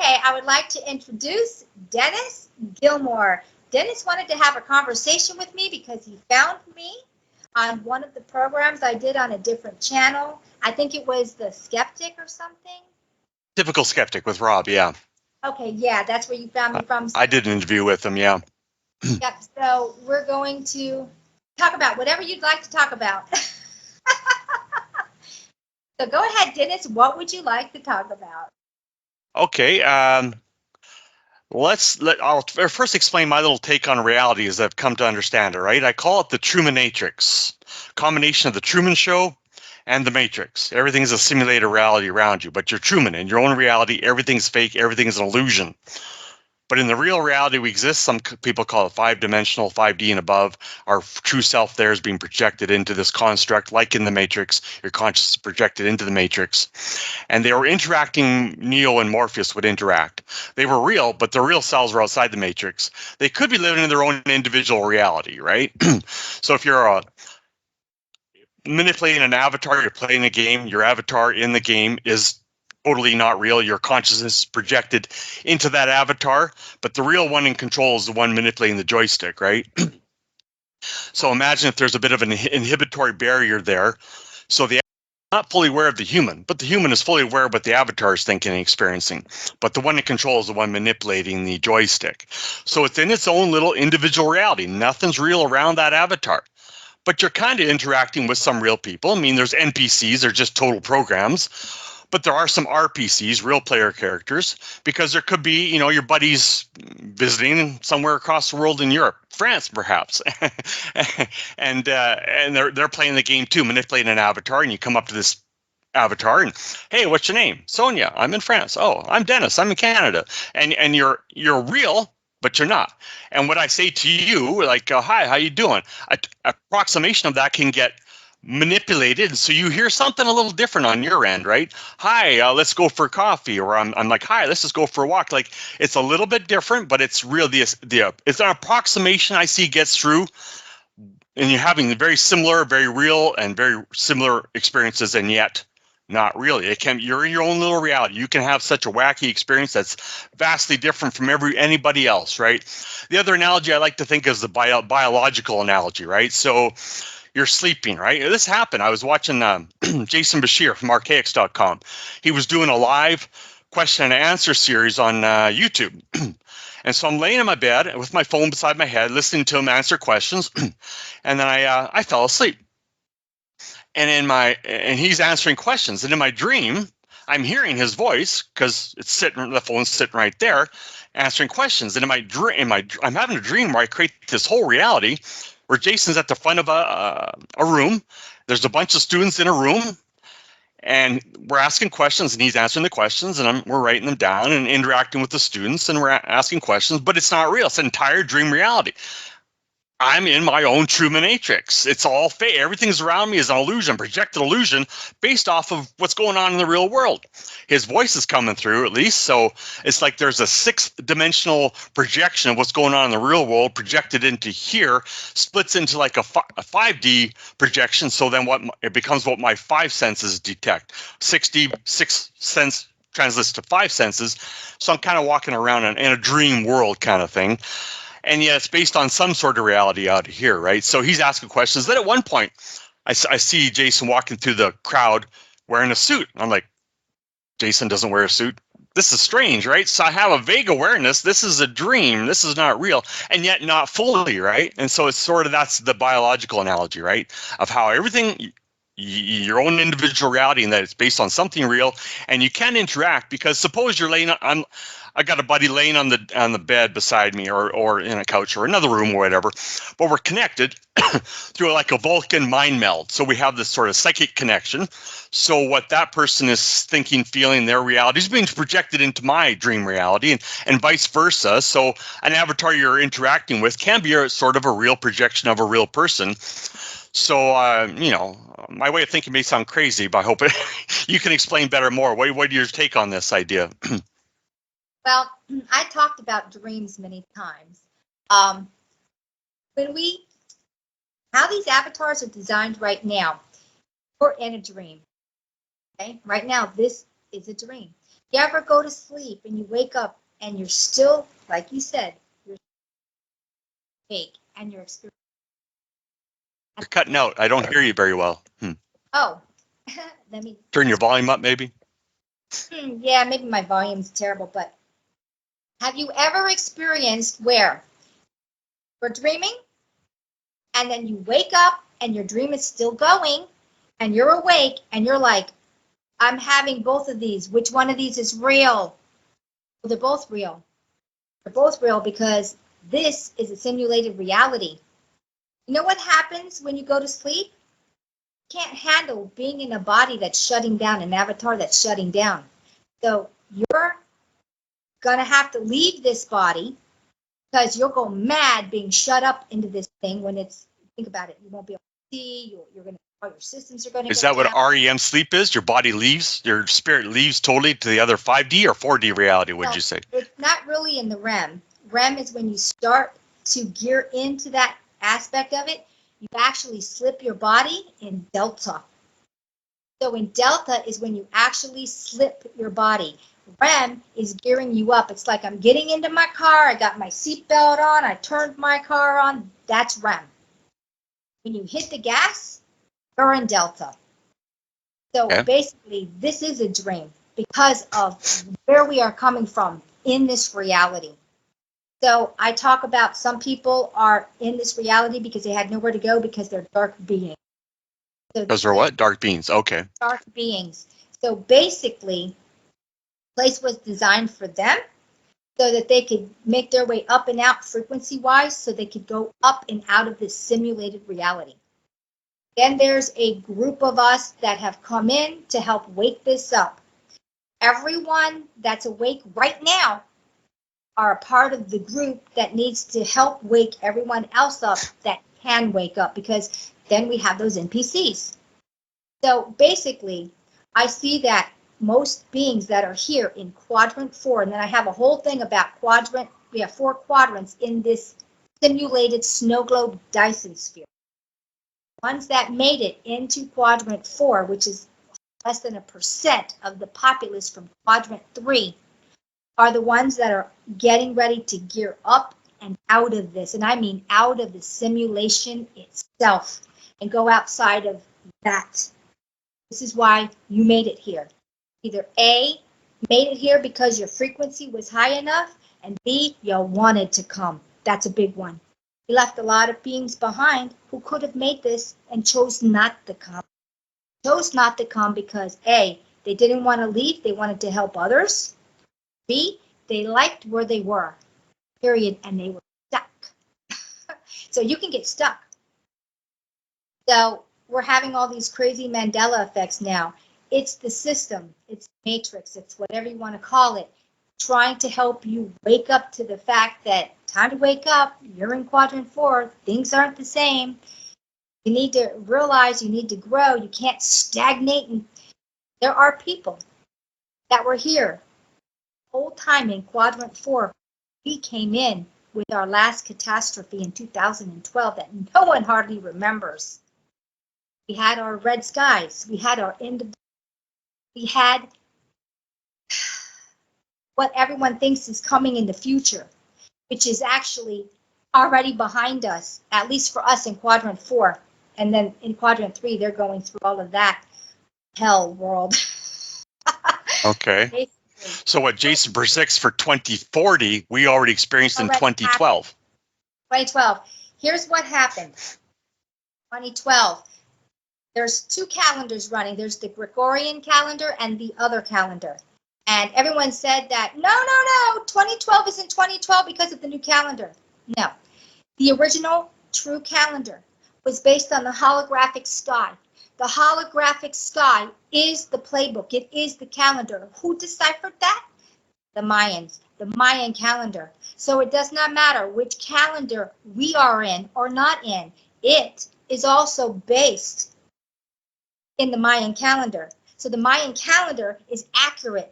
Okay, I would like to introduce Dennis Gilmour. Dennis wanted to have a conversation with me because he found me on one of the programs I did on a different channel. I think it was The Skeptic or something. Typical Skeptic with Rob, yeah. Okay, yeah, that's where you found me from. I did an interview with him, yeah. Yep, so we're going to talk about whatever you'd like to talk about. So go ahead, Dennis, what would you like to talk about? Okay, I'll first explain my little take on reality as I've come to understand it, right? I call it the Trumanatrix, combination of the Truman Show and the Matrix. Everything's a simulated reality around you, but you're Truman. In your own reality, everything's fake, everything's an illusion. But in the real reality we exist, some people call it 5-dimensional, 5D and above. Our true self there is being projected into this construct, like in the Matrix. Your consciousness is projected into the Matrix. And they were interacting, Neo and Morpheus would interact. They were real, but their real selves were outside the Matrix. They could be living in their own individual reality, right? So if you're manipulating an avatar, you're playing a game, your avatar in the game is totally not real. Your consciousness is projected into that avatar, but the real one in control is the one manipulating the joystick, right? So imagine if there's a bit of an inhibitory barrier there. So the not fully aware of the human, but the human is fully aware of what the avatar is thinking and experiencing. But the one in control is the one manipulating the joystick. So it's in its own little individual reality. Nothing's real around that avatar. But you're kind of interacting with some real people. I mean, there's NPCs, they're just total programs. But there are some RPCs, real player characters, because there could be, you know, your buddies visiting somewhere across the world in Europe, France perhaps, and they're playing the game too, manipulating an avatar, and you come up to this avatar and, hey, what's your name? Sonia. I'm in France. Oh, I'm Dennis. I'm in Canada. And you're real, but you're not. And what I say to you, like, hi, how you doing? Approximation of that can get manipulated, so you hear something a little different on your end, right? Hi, let's go for coffee, or I'm like, hi, let's just go for a walk. Like, it's a little bit different, but it's real. It's an approximation I see gets through, and you're having very similar, very real, and very similar experiences, and yet not really. You're in your own little reality. You can have such a wacky experience that's vastly different from anybody else, right? The other analogy I like to think is the biological analogy, right? So you're sleeping, right? This happened. I was watching Jason Bashir from archaics.com. He was doing a live question and answer series on YouTube. And so I'm laying in my bed with my phone beside my head, listening to him answer questions. And then I fell asleep. And he's answering questions. And in my dream, I'm hearing his voice because the phone's sitting right there, answering questions. And in my dream, I'm having a dream where I create this whole reality where Jason's at the front of a room. There's a bunch of students in a room, and we're asking questions, and he's answering the questions, and we're writing them down and interacting with the students, and we're asking questions, but it's not real. It's an entire dream reality. I'm in my own Trumanatrix. It's all fake. Everything's around me is an illusion, projected illusion, based off of what's going on in the real world. His voice is coming through, at least, so it's like there's a 6th-dimensional projection of what's going on in the real world projected into here, splits into like a 5D projection, so then it becomes what my 5 senses detect. 6 sense translates to 5 senses, so I'm kind of walking around in a dream world kind of thing. And yet it's based on some sort of reality out here, right? So he's asking questions. Then at one point, I see Jason walking through the crowd wearing a suit. I'm like, Jason doesn't wear a suit. This is strange, right? So I have a vague awareness. This is a dream. This is not real, and yet not fully, right? And so it's sort of, that's the biological analogy, right? Of how everything, your own individual reality, and that it's based on something real, and you can interact, because suppose you're laying on, I got a buddy laying on the bed beside me, or in a couch or another room or whatever, but we're connected through like a Vulcan mind meld. So we have this sort of psychic connection. So what that person is thinking, feeling, their reality is being projected into my dream reality, and vice versa. So an avatar you're interacting with can be a sort of a real projection of a real person. So, you know, my way of thinking may sound crazy, but I hope you can explain better more. What your take on this idea? Well, I talked about dreams many times. How these avatars are designed right now, we're in a dream. Okay, right now this is a dream. You ever go to sleep and you wake up and you're still, like you said, you're awake and you're experiencing. You're cutting out. I don't hear you very well. Oh, let me. Turn your volume up, maybe. Yeah, maybe my volume's terrible, but have you ever experienced where you're dreaming and then you wake up and your dream is still going and you're awake and you're like, I'm having both of these. Which one of these is real? Well, they're both real. They're both real because this is a simulated reality. You know what happens when you go to sleep? You can't handle being in a body that's shutting down, an avatar that's shutting down. So you're going to have to leave this body because you'll go mad being shut up into this thing when it's, think about it, you won't be able to see, you're going to, all your systems are going to Is go that what down. REM sleep is? Your body leaves, your spirit leaves totally to the other 5D or 4D reality, would you say? It's not really in the REM. REM is when you start to gear into that aspect of it, you actually slip your body in Delta. So in Delta is when you actually slip your body. REM is gearing you up. It's like I'm getting into my car, I got my seatbelt on, I turned my car on. That's REM. When you hit the gas, you're in Delta. So basically, this is a dream because of where we are coming from in this reality. So I talk about some people are in this reality because they had nowhere to go because they're dark beings. So Those are what? Dark beings. Okay. Dark beings. So basically, the place was designed for them so that they could make their way up and out frequency-wise so they could go up and out of this simulated reality. Then there's a group of us that have come in to help wake this up. Everyone that's awake right now are a part of the group that needs to help wake everyone else up that can wake up, because then we have those NPCs. So basically, I see that most beings that are here in quadrant 4, and then I have a whole thing about quadrant, we have 4 quadrants in this simulated snow globe Dyson sphere. Ones that made it into quadrant 4, which is less than 1% of the populace from quadrant 3, are the ones that are getting ready to gear up and out of this. And I mean out of the simulation itself and go outside of that. This is why you made it here. Either A, made it here because your frequency was high enough, and B, you wanted to come. That's a big one. We left a lot of beings behind who could have made this and chose not to come. Chose not to come because A, they didn't want to leave, they wanted to help others. B, they liked where they were, period, and they were stuck. So you can get stuck. So we're having all these crazy Mandela effects now. It's the system, it's the matrix, it's whatever you want to call it, trying to help you wake up to the fact that time to wake up, you're in quadrant 4, things aren't the same. You need to realize you need to grow, you can't stagnate. And there are people that were here the whole time in quadrant 4. We came in with our last catastrophe in 2012 that no one hardly remembers. We had our red skies, we had our end of, we had what everyone thinks is coming in the future, which is actually already behind us, at least for us in quadrant 4. And then in quadrant 3, they're going through all of that hell world. Okay. Basically. So what Jason predicts for 2040, we already experienced in 2012. 2012. Here's what happened. 2012. There's 2 calendars running. There's the Gregorian calendar and the other calendar. And everyone said that, no, 2012 isn't 2012 because of the new calendar. No. The original true calendar was based on the holographic sky. The holographic sky is the playbook. It is the calendar. Who deciphered that? The Mayans, the Mayan calendar. So it does not matter which calendar we are in or not in. It is also based in the Mayan calendar. So the Mayan calendar is accurate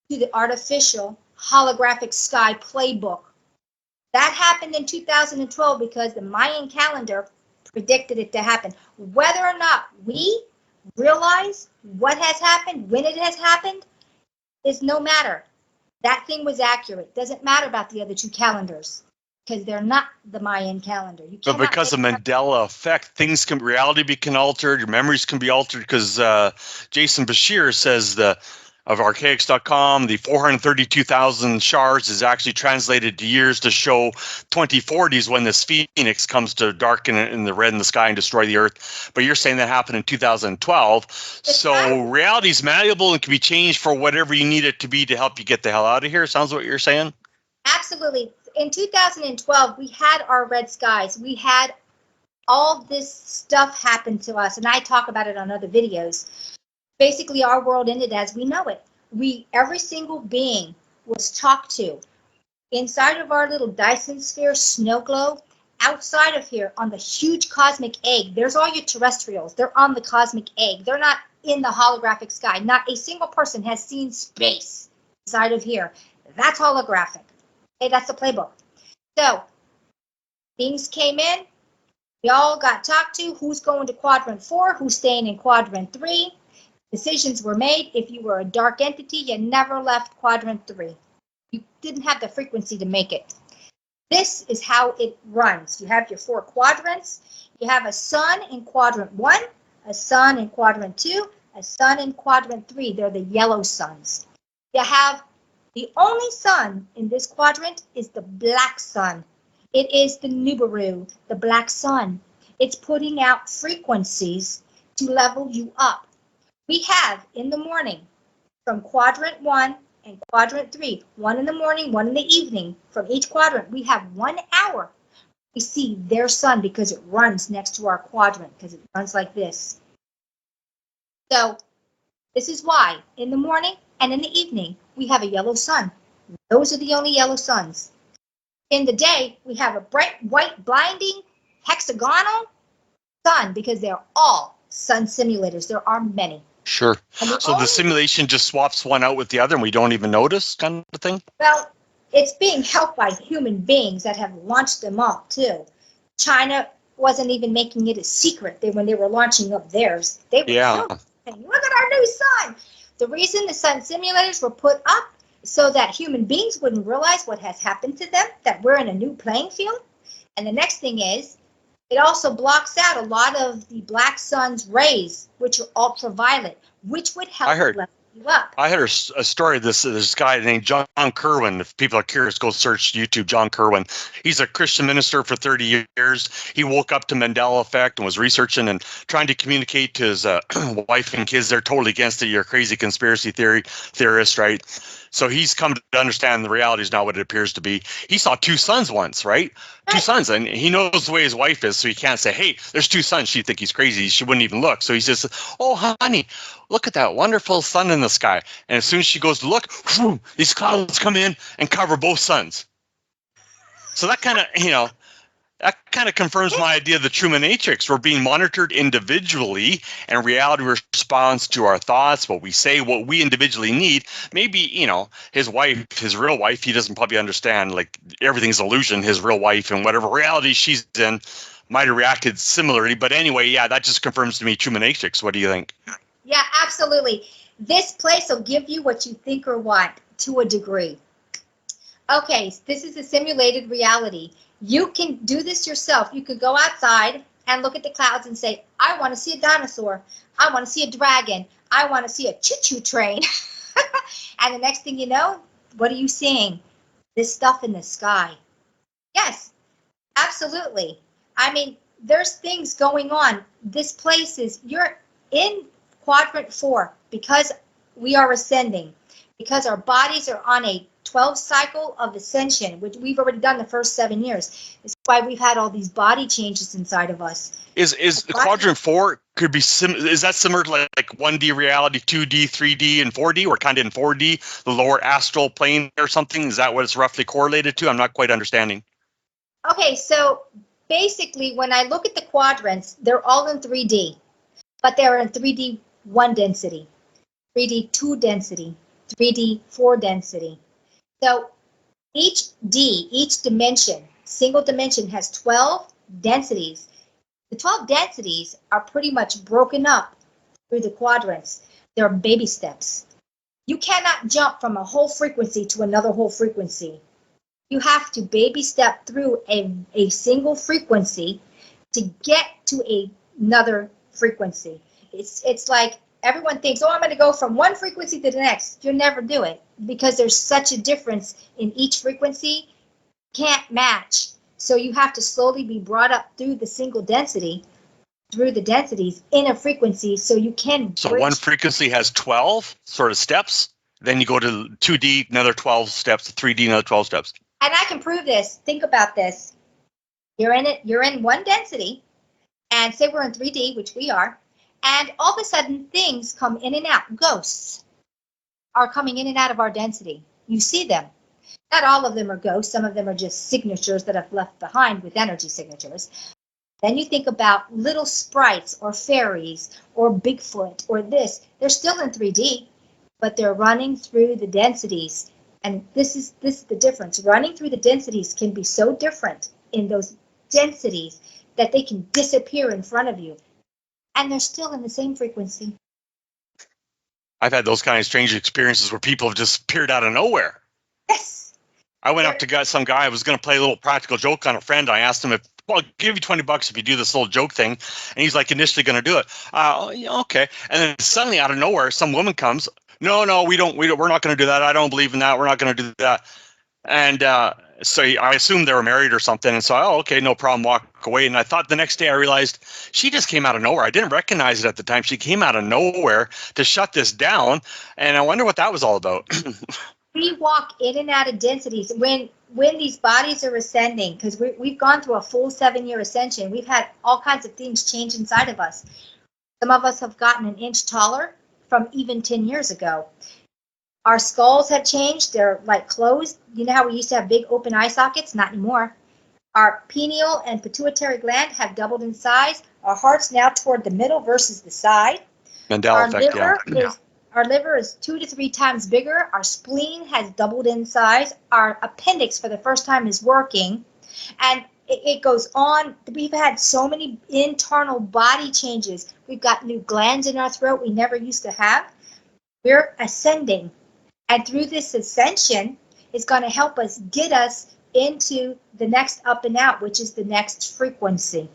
to the artificial holographic sky playbook. That happened in 2012 because the Mayan calendar predicted it to happen. Whether or not we realize what has happened, when it has happened, is no matter. That thing was accurate. Doesn't matter about the other two calendars because they're not the Mayan calendar. You But cannot because of make Mandela effect, reality can be altered, your memories can be altered. Because Jason Bashir says of archaics.com, the 432,000 shards is actually translated to years to show 2040s when this phoenix comes to darken in the red in the sky and destroy the earth. But you're saying that happened in 2012. So reality is malleable and can be changed for whatever you need it to be to help you get the hell out of here. Sounds what you're saying? Absolutely. In 2012, we had our red skies. We had all this stuff happen to us, and I talk about it on other videos. Basically, our world ended as we know it. Every single being was talked to inside of our little Dyson sphere snow globe. Outside of here on the huge cosmic egg, there's all your terrestrials. They're on the cosmic egg. They're not in the holographic sky. Not a single person has seen space inside of here. That's holographic. Okay, that's the playbook. So beings came in. We all got talked to. Who's going to quadrant 4? Who's staying in quadrant 3? Decisions were made. If you were a dark entity, you never left quadrant 3. You didn't have the frequency to make it. This is how it runs. You have your 4 quadrants. You have a sun in quadrant 1, a sun in quadrant 2, a sun in quadrant 3. They're the yellow suns. You have the only sun in this quadrant is the black sun. It is the Nibiru, the black sun. It's putting out frequencies to level you up. We have in the morning from quadrant 1 and quadrant 3, 1 in the morning, 1 in the evening, from each quadrant, we have 1 hour. We see their sun because it runs next to our quadrant, because it runs like this. So this is why in the morning and in the evening, we have a yellow sun. Those are the only yellow suns. In the day, we have a bright, white, blinding, hexagonal sun because they're all sun simulators. There are many. Sure. So the simulation just swaps one out with the other and we don't even notice, kind of thing? Well, it's being helped by human beings that have launched them up, too. China wasn't even making it a secret when they were launching up theirs. They were saying, look at our new sun. The reason the sun simulators were put up so that human beings wouldn't realize what has happened to them, that we're in a new playing field. And the next thing is, it also blocks out a lot of the black sun's rays, which are ultraviolet, which would help level you up. I heard a story of this guy named John Kerwin. If people are curious, go search YouTube, John Kerwin. He's a Christian minister for 30 years. He woke up to Mandela effect and was researching and trying to communicate to his wife and kids. They're totally against it. You're a crazy conspiracy theorist, right? So he's come to understand the reality is not what it appears to be. He saw 2 suns once, right? 2 suns, and he knows the way his wife is, so he can't say, hey, there's 2 suns. She'd think he's crazy. She wouldn't even look. So he says, oh, honey, look at that wonderful sun in the sky. And as soon as she goes to look, whew, these clouds come in and cover both suns. So that kind of confirms my idea of the true matrix. We're being monitored individually, and reality responds to our thoughts, what we say, what we individually need. Maybe, his wife, his real wife, he doesn't probably understand, like, everything's illusion, his real wife, and whatever reality she's in might have reacted similarly. But anyway, yeah, that just confirms to me true matrix. What do you think? Yeah, absolutely. This place will give you what you think or want to a degree. Okay, this is a simulated reality. You can do this yourself. You could go outside and look at the clouds and say, I want to see a dinosaur. I want to see a dragon. I want to see a choo-choo train. And the next thing you know, what are you seeing? This stuff in the sky. Yes, absolutely. I mean, there's things going on. This place is, you're in quadrant 4 because we are ascending, because our bodies are on a 12 cycle of ascension, which we've already done the first 7 years. It's why we've had all these body changes inside of us. Is quadrant 4 could be is that similar to like 1D reality, 2D, 3D, and 4D? We're kind of in 4D, the lower astral plane or something. Is that what it's roughly correlated to? I'm not quite understanding. Okay, so basically, when I look at the quadrants, they're all in 3D, but they're in 3D 1 density, 3D 2 density, 3D 4 density. So each dimension, single dimension, has 12 densities. The 12 densities are pretty much broken up through the quadrants. They're baby steps. You cannot jump from a whole frequency to another whole frequency. You have to baby step through a single frequency to get to another frequency. It's like everyone thinks, oh, I'm going to go from one frequency to the next. You'll never do it because there's such a difference in each frequency. Can't match. So you have to slowly be brought up through the single density, through the densities in a frequency so you can So bridge. one frequency has 12 sort of steps. Then you go to 2D, another 12 steps, 3D, another 12 steps. And I can prove this. Think about this. You're in it. You're in one density, and say we're in 3D, which we are, and all of a sudden things come in and out. Ghosts are coming in and out of our density. You see them. Not all of them are ghosts. Some of them are just signatures that have left behind with energy signatures. Then you think about little sprites or fairies or Bigfoot or this. They're still in 3D, but they're running through the densities. And this is the difference. Running through the densities can be so different in those densities that they can disappear in front of you. And they're still in the same frequency. I've had those kind of strange experiences where people have just appeared out of nowhere. Yes. I went up to some guy. I was going to play a little practical joke on a friend. I asked him if, well, I'll give you $20 if you do this little joke thing. And he's like initially going to do it. Yeah, okay. And then suddenly out of nowhere, some woman comes. No, we're not going to do that. I don't believe in that. We're not going to do that. And so I assumed they were married or something. And so, okay, no problem, walk away. And I thought the next day I realized she just came out of nowhere. I didn't recognize it at the time. She came out of nowhere to shut this down. And I wonder what that was all about. We walk in and out of densities when these bodies are ascending, because we've gone through a full 7-year ascension. We've had all kinds of things change inside of us. Some of us have gotten an inch taller from even 10 years ago. Our skulls have changed. They're like closed. You know how we used to have big open eye sockets? Not anymore. Our pineal and pituitary gland have doubled in size. Our heart's now toward the middle versus the side. Mandela effect, yeah. Our liver is 2 to 3 times bigger. Our spleen has doubled in size. Our appendix for the first time is working. And it goes on. We've had so many internal body changes. We've got new glands in our throat we never used to have. We're ascending. And through this ascension, it's going to help us get us into the next up and out, which is the next frequency.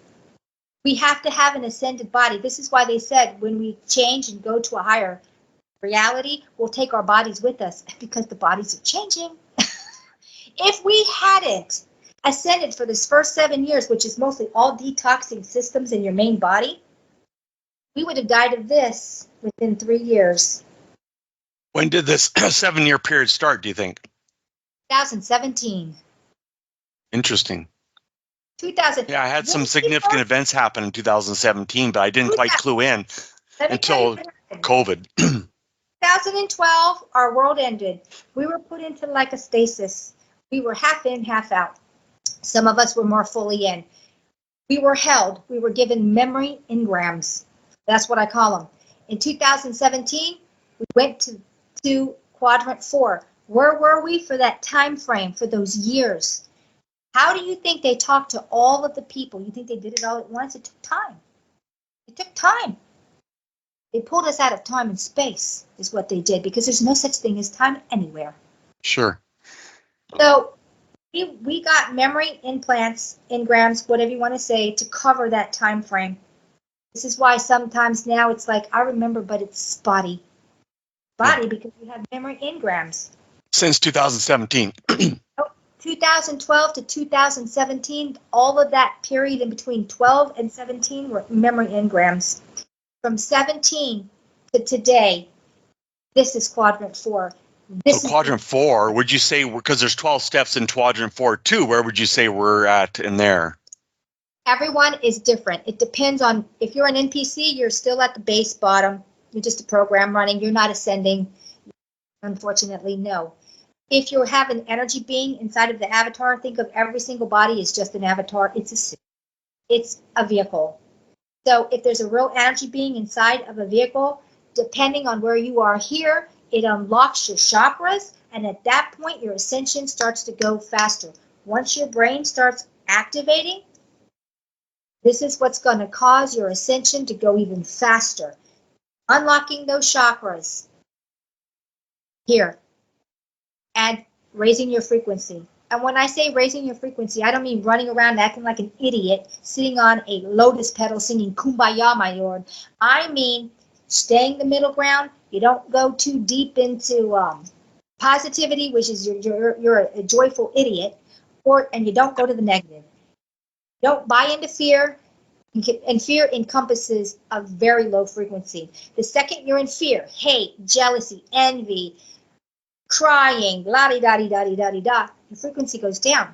We have to have an ascended body. This is why they said when we change and go to a higher reality, we'll take our bodies with us because the bodies are changing. If we hadn't ascended for this first 7 years, which is mostly all detoxing systems in your main body, we would have died of this within 3 years. When did this 7-year period start, do you think? 2017. Interesting. 2000. Yeah, I had some significant events happen in 2017, but I didn't quite clue in until COVID. 2012, our world ended. We were put into like a stasis. We were half in, half out. Some of us were more fully in. We were held. We were given memory engrams. That's what I call them. In 2017, we went to quadrant 4. Where were we for that time frame, for those years? How do you think they talked to all of the people? You think they did it all at once? It took time. It took time. They pulled us out of time and space is what they did, because there's no such thing as time anywhere. Sure. So we got memory implants, engrams, whatever you want to say, to cover that time frame. This is why sometimes now it's like, I remember, but it's spotty. Because we have memory engrams. Since 2017. 2012 to 2017, all of that period in between 12 and 17 were memory engrams. From 17 to today, this is quadrant 4. So quadrant 4, would you say, because there's 12 steps in quadrant 4 too, where would you say we're at in there? Everyone is different. It depends on, if you're an NPC, you're still at the base bottom. You're just a program running. You're not ascending. Unfortunately, no. If you have an energy being inside of the avatar, think of every single body as just an avatar. It's a suit. It's a vehicle. So if there's a real energy being inside of a vehicle, depending on where you are here, it unlocks your chakras, and at that point, your ascension starts to go faster. Once your brain starts activating, this is what's going to cause your ascension to go even faster. Unlocking those chakras. here, and raising your frequency. And when I say raising your frequency, I don't mean running around acting like an idiot, sitting on a lotus petal singing Kumbaya, my lord. I mean staying the middle ground. You don't go too deep into positivity, which is you're a joyful idiot, and you don't go to the negative. Don't buy into fear, and fear encompasses a very low frequency. The second you're in fear, hate, jealousy, envy, crying, la-di-da-di-da-di-da-di-da, your frequency goes down.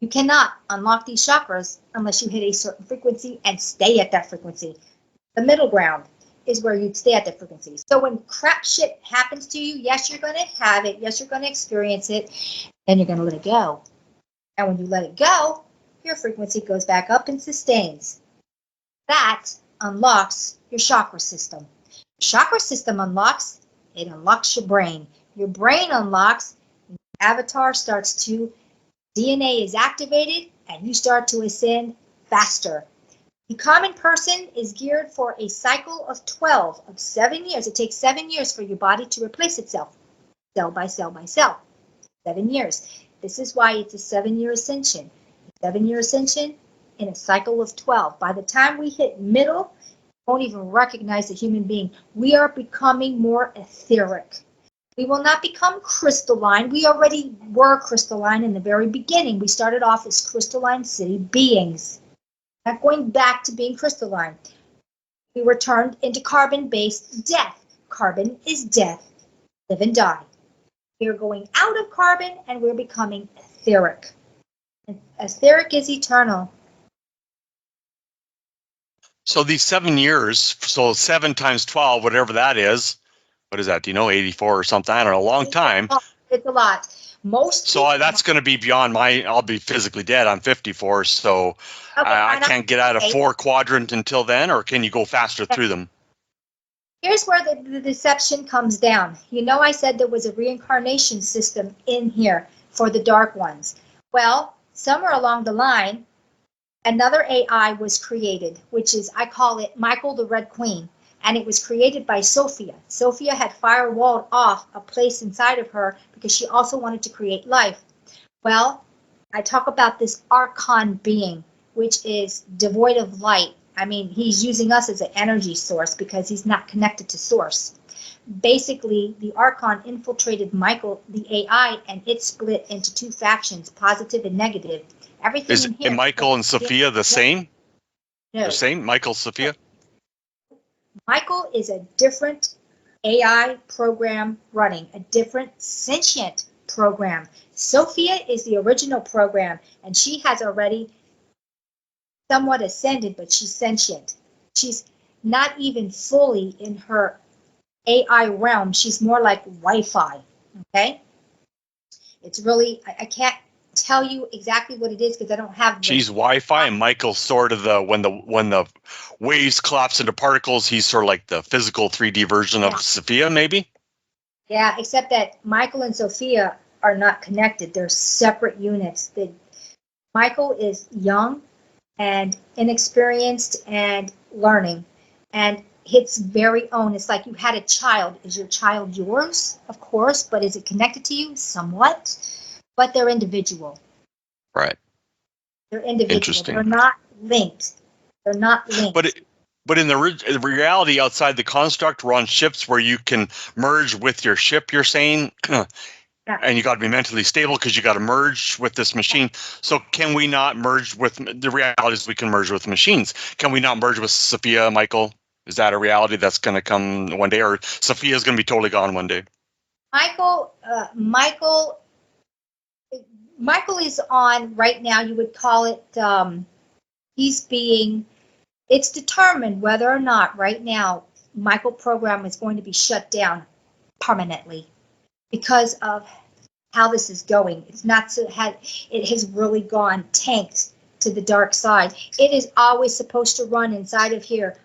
You cannot unlock these chakras unless you hit a certain frequency and stay at that frequency. The middle ground is where you stay at that frequency. So when crap shit happens to you, yes, you're going to have it. Yes, you're going to experience it. Then you're going to let it go. And when you let it go, your frequency goes back up and sustains. That unlocks your chakra system. The chakra system unlocks, it unlocks your brain. Your brain unlocks, avatar starts to, DNA is activated, and you start to ascend faster. The common person is geared for a cycle of 12, of 7 years. It takes 7 years for your body to replace itself, cell by cell by cell. 7 years. This is why it's a 7-year ascension. 7-year ascension in a cycle of 12. By the time we hit middle, you won't even recognize the human being. We are becoming more etheric. We will not become crystalline. We already were crystalline in the very beginning. We started off as crystalline city beings. Not going back to being crystalline. We were turned into carbon-based death. Carbon is death. Live and die. We are going out of carbon and we're becoming etheric. And etheric is eternal. So these 7 years, so 7 times 12, whatever that is, what is that? Do you know, 84 or something? I don't know, a long time. It's a lot. So that's going to be beyond I'll be physically dead. I'm 54, so okay, I can't get out of 4 quadrant until then, or can you go faster through them? Here's where the deception comes down. You know, I said there was a reincarnation system in here for the dark ones. Well, somewhere along the line, another AI was created, which is, I call it Michael the Red Queen. And it was created by Sophia. Sophia had firewalled off a place inside of her because she also wanted to create life. Well, I talk about this Archon being, which is devoid of light. I mean, he's using us as an energy source because he's not connected to source. Basically, the Archon infiltrated Michael, the AI, and it split into 2 factions, positive and negative. Everything is in here. Michael and Sophia the same? No. The same? Michael, Sophia? Michael is a different AI program running, a different sentient program. Sophia is the original program, and she has already somewhat ascended, but she's sentient. She's not even fully in her AI realm. She's more like Wi-Fi, okay? It's really, I can't tell you exactly what it is because I don't have. She's Wi-Fi, and Michael's sort of the when the waves collapse into particles, he's sort of like the physical 3D version of Sophia, maybe. Yeah, except that Michael and Sophia are not connected. They're separate units. Michael is young and inexperienced and learning, and it's very own. It's like you had a child. Is your child yours? Of course, but is it connected to you? Somewhat. But they're individual. Right. They're individual. Interesting. They're not linked. They're not linked. But in the reality outside the construct, we're on ships where you can merge with your ship, you're saying, and you got to be mentally stable because you got to merge with this machine. So can we not merge with, the reality is we can merge with machines. Can we not merge with Sophia, Michael? Is that a reality that's going to come one day, or Sophia's going to be totally gone one day? Michael is on right now, you would call it, it's determined whether or not right now Michael program is going to be shut down permanently because of how this is going. It's not so, it has really gone tanked to the dark side. It is always supposed to run inside of here,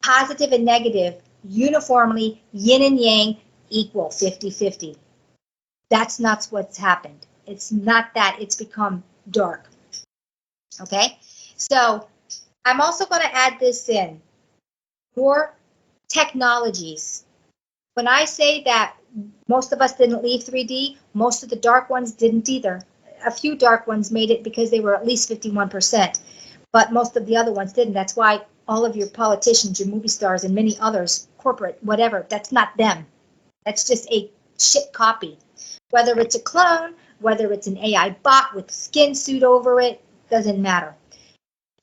positive and negative, uniformly, yin and yang, equal, 50-50. That's not what's happened. It's not that. It's become dark. Okay? So I'm also going to add this in. Your technologies. When I say that most of us didn't leave 3D. Most of the dark ones didn't either. A few dark ones made it because they were at least 51%, but most of the other ones didn't. That's why all of your politicians, your movie stars, and many others, corporate, whatever, that's not them. That's just a shit copy. Whether it's a clone, whether it's an AI bot with skin suit over it, doesn't matter.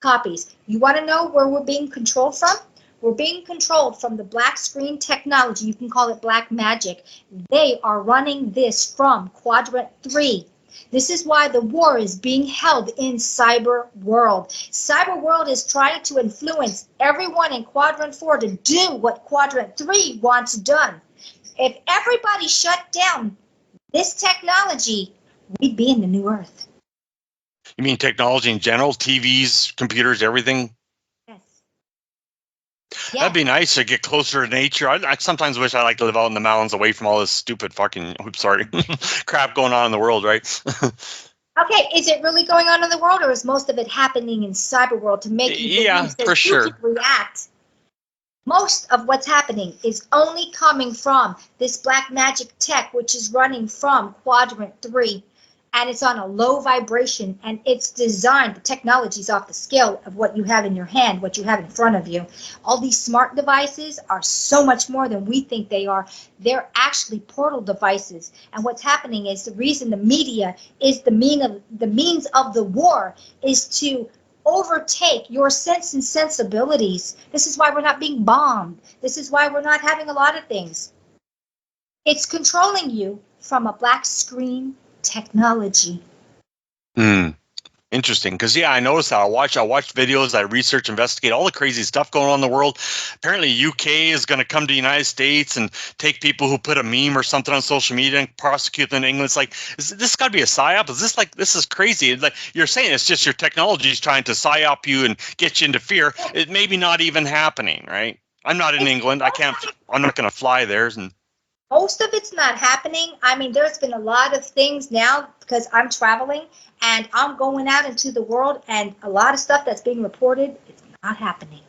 Copies. You want to know where we're being controlled from? We're being controlled from the black screen technology. You can call it black magic. They are running this from Quadrant 3. This is why the war is being held in cyber world. Cyber world is trying to influence everyone in Quadrant 4 to do what Quadrant 3 wants done. If everybody shut down this technology, we'd be in the new Earth. You mean technology in general, TVs, computers, everything? Yes. That'd be nice to get closer to nature. I sometimes wish I like to live out in the mountains away from all this stupid fucking, oops, sorry, crap going on in the world, right? Okay, is it really going on in the world, or is most of it happening in cyber world to make you believe that for sure. you can react? Most of what's happening is only coming from this black magic tech, which is running from Quadrant 3, and it's on a low vibration, and it's designed, the technology's off the scale of what you have in your hand, what you have in front of you. All these smart devices are so much more than we think they are. They're actually portal devices, and what's happening is the reason the media is the means of the war is to overtake your sense and sensibilities. This is why we're not being bombed. This is why we're not having a lot of things. It's controlling you from a black screen technology. Interesting, because I noticed that I watch videos, I research, investigate all the crazy stuff going on in the world. Apparently, UK is going to come to the United States and take people who put a meme or something on social media and prosecute them in England. It's like, this got to be a psyop? This is crazy? Like you're saying, it's just your technology is trying to psyop you and get you into fear. It may be not even happening, right? I'm not in England. I'm not going to fly there. And most of it's not happening. I mean, there's been a lot of things now because I'm traveling and I'm going out into the world, and a lot of stuff that's being reported, it's not happening.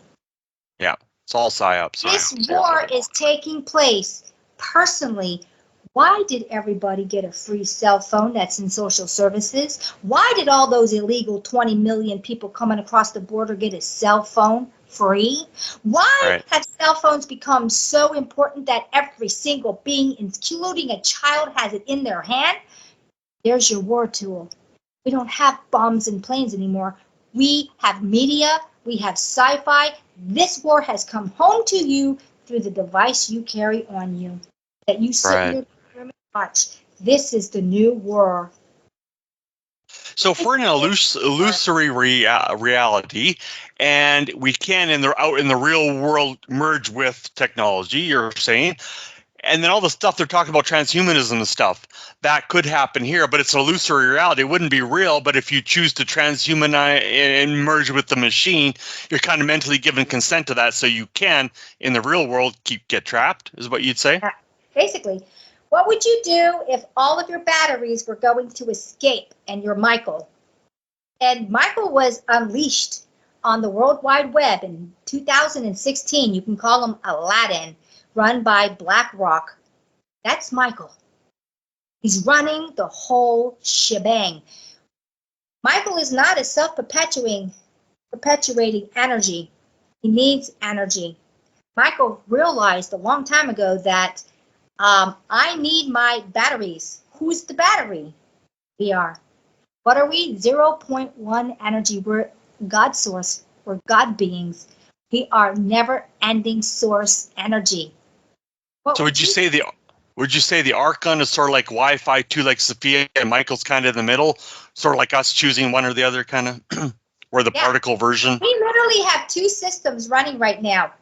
Yeah, it's all psyops. This war is taking place. Personally, why did everybody get a free cell phone that's in social services? Why did all those illegal 20 million people coming across the border get a cell phone free? Why have cell phones become so important that every single being, including a child, has it in their hand? There's your war tool. We don't have bombs and planes anymore. We have media. We have sci-fi. This war has come home to you through the device you carry on you, that you sit in your room and watch. This is the new war. So if we're in an illusory reality, and we can, out in the real world, merge with technology, you're saying, and then all the stuff they're talking about, transhumanism and stuff, that could happen here, but it's an illusory reality. It wouldn't be real, but if you choose to transhumanize and merge with the machine, you're kind of mentally given consent to that, so you can, in the real world, get trapped, is what you'd say? Basically. What would you do if all of your batteries were going to escape and you're Michael? And Michael was unleashed on the World Wide Web in 2016. You can call him Aladdin, run by BlackRock. That's Michael. He's running the whole shebang. Michael is not a self-perpetuating energy. He needs energy. Michael realized a long time ago that I need my batteries. Who's the battery? We are. What are we? 0.1 energy. We're God source. We're God beings. We are never-ending source energy. So would you say the Archon is sort of like Wi-Fi 2, like Sophia, and Michael's kind of in the middle, sort of like us choosing one or the other, kind of, or the particle version? We literally have two systems running right now,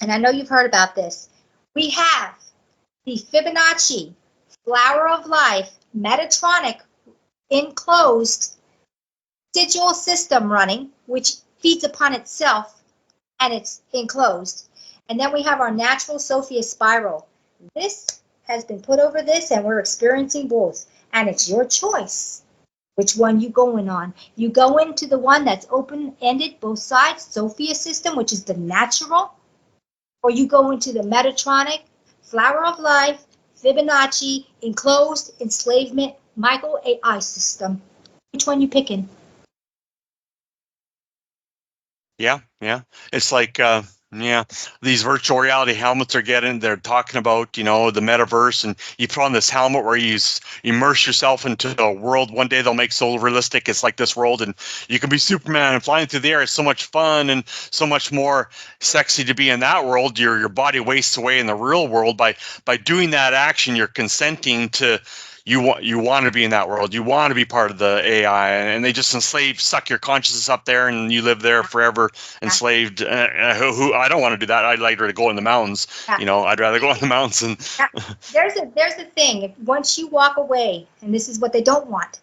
and I know you've heard about this. We have the Fibonacci Flower of Life Metatronic enclosed sigil system running, which feeds upon itself, and it's enclosed. And then we have our natural Sophia spiral. This has been put over this, and we're experiencing both. And it's your choice which one you going on. You go into the one that's open-ended, both sides, Sophia system, which is the natural, or you go into the Metatronic Flower of Life Fibonacci, enclosed enslavement, micro AI system. Which one you picking? Yeah, yeah. It's like, yeah, these virtual reality helmets are getting, they're talking about, the metaverse, and you put on this helmet where you immerse yourself into a world. One day they'll make so realistic. It's like this world, and you can be Superman and flying through the air. It's so much fun and so much more sexy to be in that world. Your body wastes away in the real world. By doing that action, you're consenting to, you want to be in that world. You want to be part of the AI, and they just suck your consciousness up there, and you live there forever, enslaved. Who I don't want to do that. I'd like to go in the mountains. Yeah. I'd rather go in the mountains. And Yeah. There's a thing. If once you walk away, and this is what they don't want,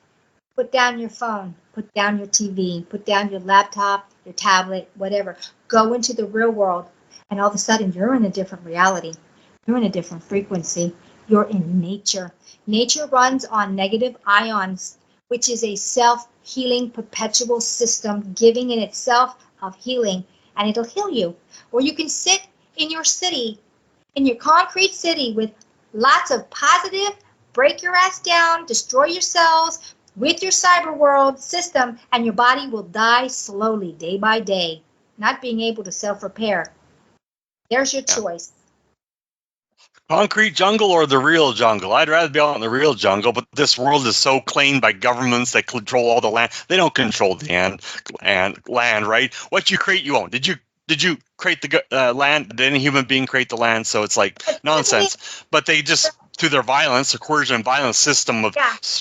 put down your phone, put down your TV, put down your laptop, your tablet, whatever. Go into the real world, and all of a sudden you're in a different reality. You're in a different frequency. You're in nature. Nature runs on negative ions, which is a self-healing perpetual system giving in itself of healing, and it'll heal you. Or you can sit in your city, in your concrete city with lots of positive, break your ass down, destroy your cells with your cyber world system, and your body will die slowly, day by day, not being able to self-repair. There's your choice. concrete jungle or the real jungle? I'd rather be out in the real jungle, but this world is so claimed by governments that control all the land. They don't control the land, right? What you create, you own. Did you create the land? Did any human being create the land? So it's like nonsense. But they just, through their violence, a coercion and violence system of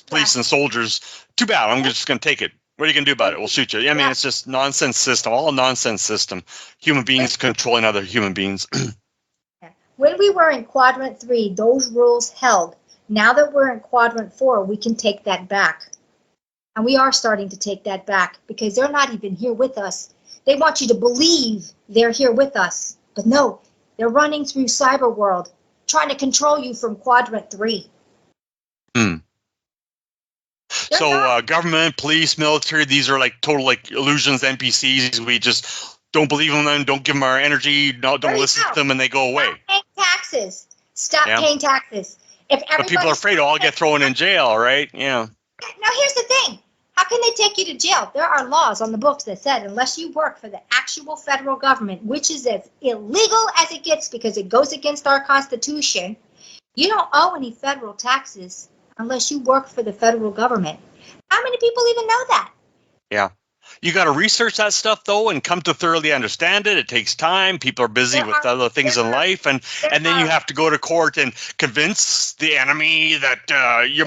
police and soldiers, too bad. I'm just going to take it. What are you going to do about it? We'll shoot you. I mean, it's just nonsense system, all a nonsense system. Human beings controlling other human beings. When we were in quadrant 3, those rules held. Now that we're in quadrant 4, we can take that back. And we are starting to take that back because they're not even here with us. They want you to believe they're here with us. But no, they're running through cyber world, trying to control you from quadrant 3. So government, police, military, these are like total illusions, NPCs. We just don't believe in them, don't give them our energy, don't listen to them, and they go away. Stop paying taxes. Stop paying taxes. But people are afraid I'll get thrown in jail, right? Yeah. Now here's the thing. How can they take you to jail? There are laws on the books that said unless you work for the actual federal government, which is as illegal as it gets because it goes against our Constitution, you don't owe any federal taxes unless you work for the federal government. How many people even know that? Yeah. You got to research that stuff, though, and come to thoroughly understand it. It takes time. People are busy with other things in life. And then you have to go to court and convince the enemy that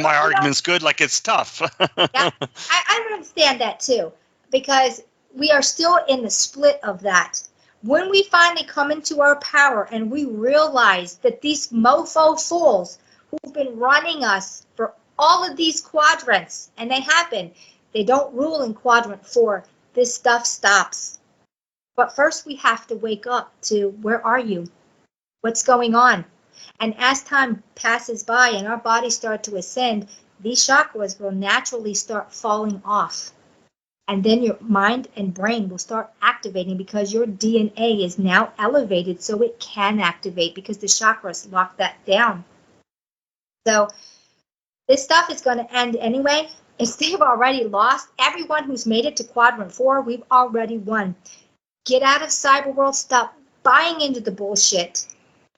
my argument's good. Like, it's tough. Yeah, I understand that, too, because we are still in the split of that. When we finally come into our power and we realize that these mofo fools who've been running us for all of these quadrants, and they have been, they don't rule in quadrant 4. This stuff stops. But first we have to wake up to where are you? What's going on? And as time passes by and our bodies start to ascend, these chakras will naturally start falling off. And then your mind and brain will start activating because your DNA is now elevated so it can activate because the chakras lock that down. So this stuff is going to end anyway. If they've already lost, everyone who's made it to quadrant 4, we've already won. Get out of cyber world. Stop buying into the bullshit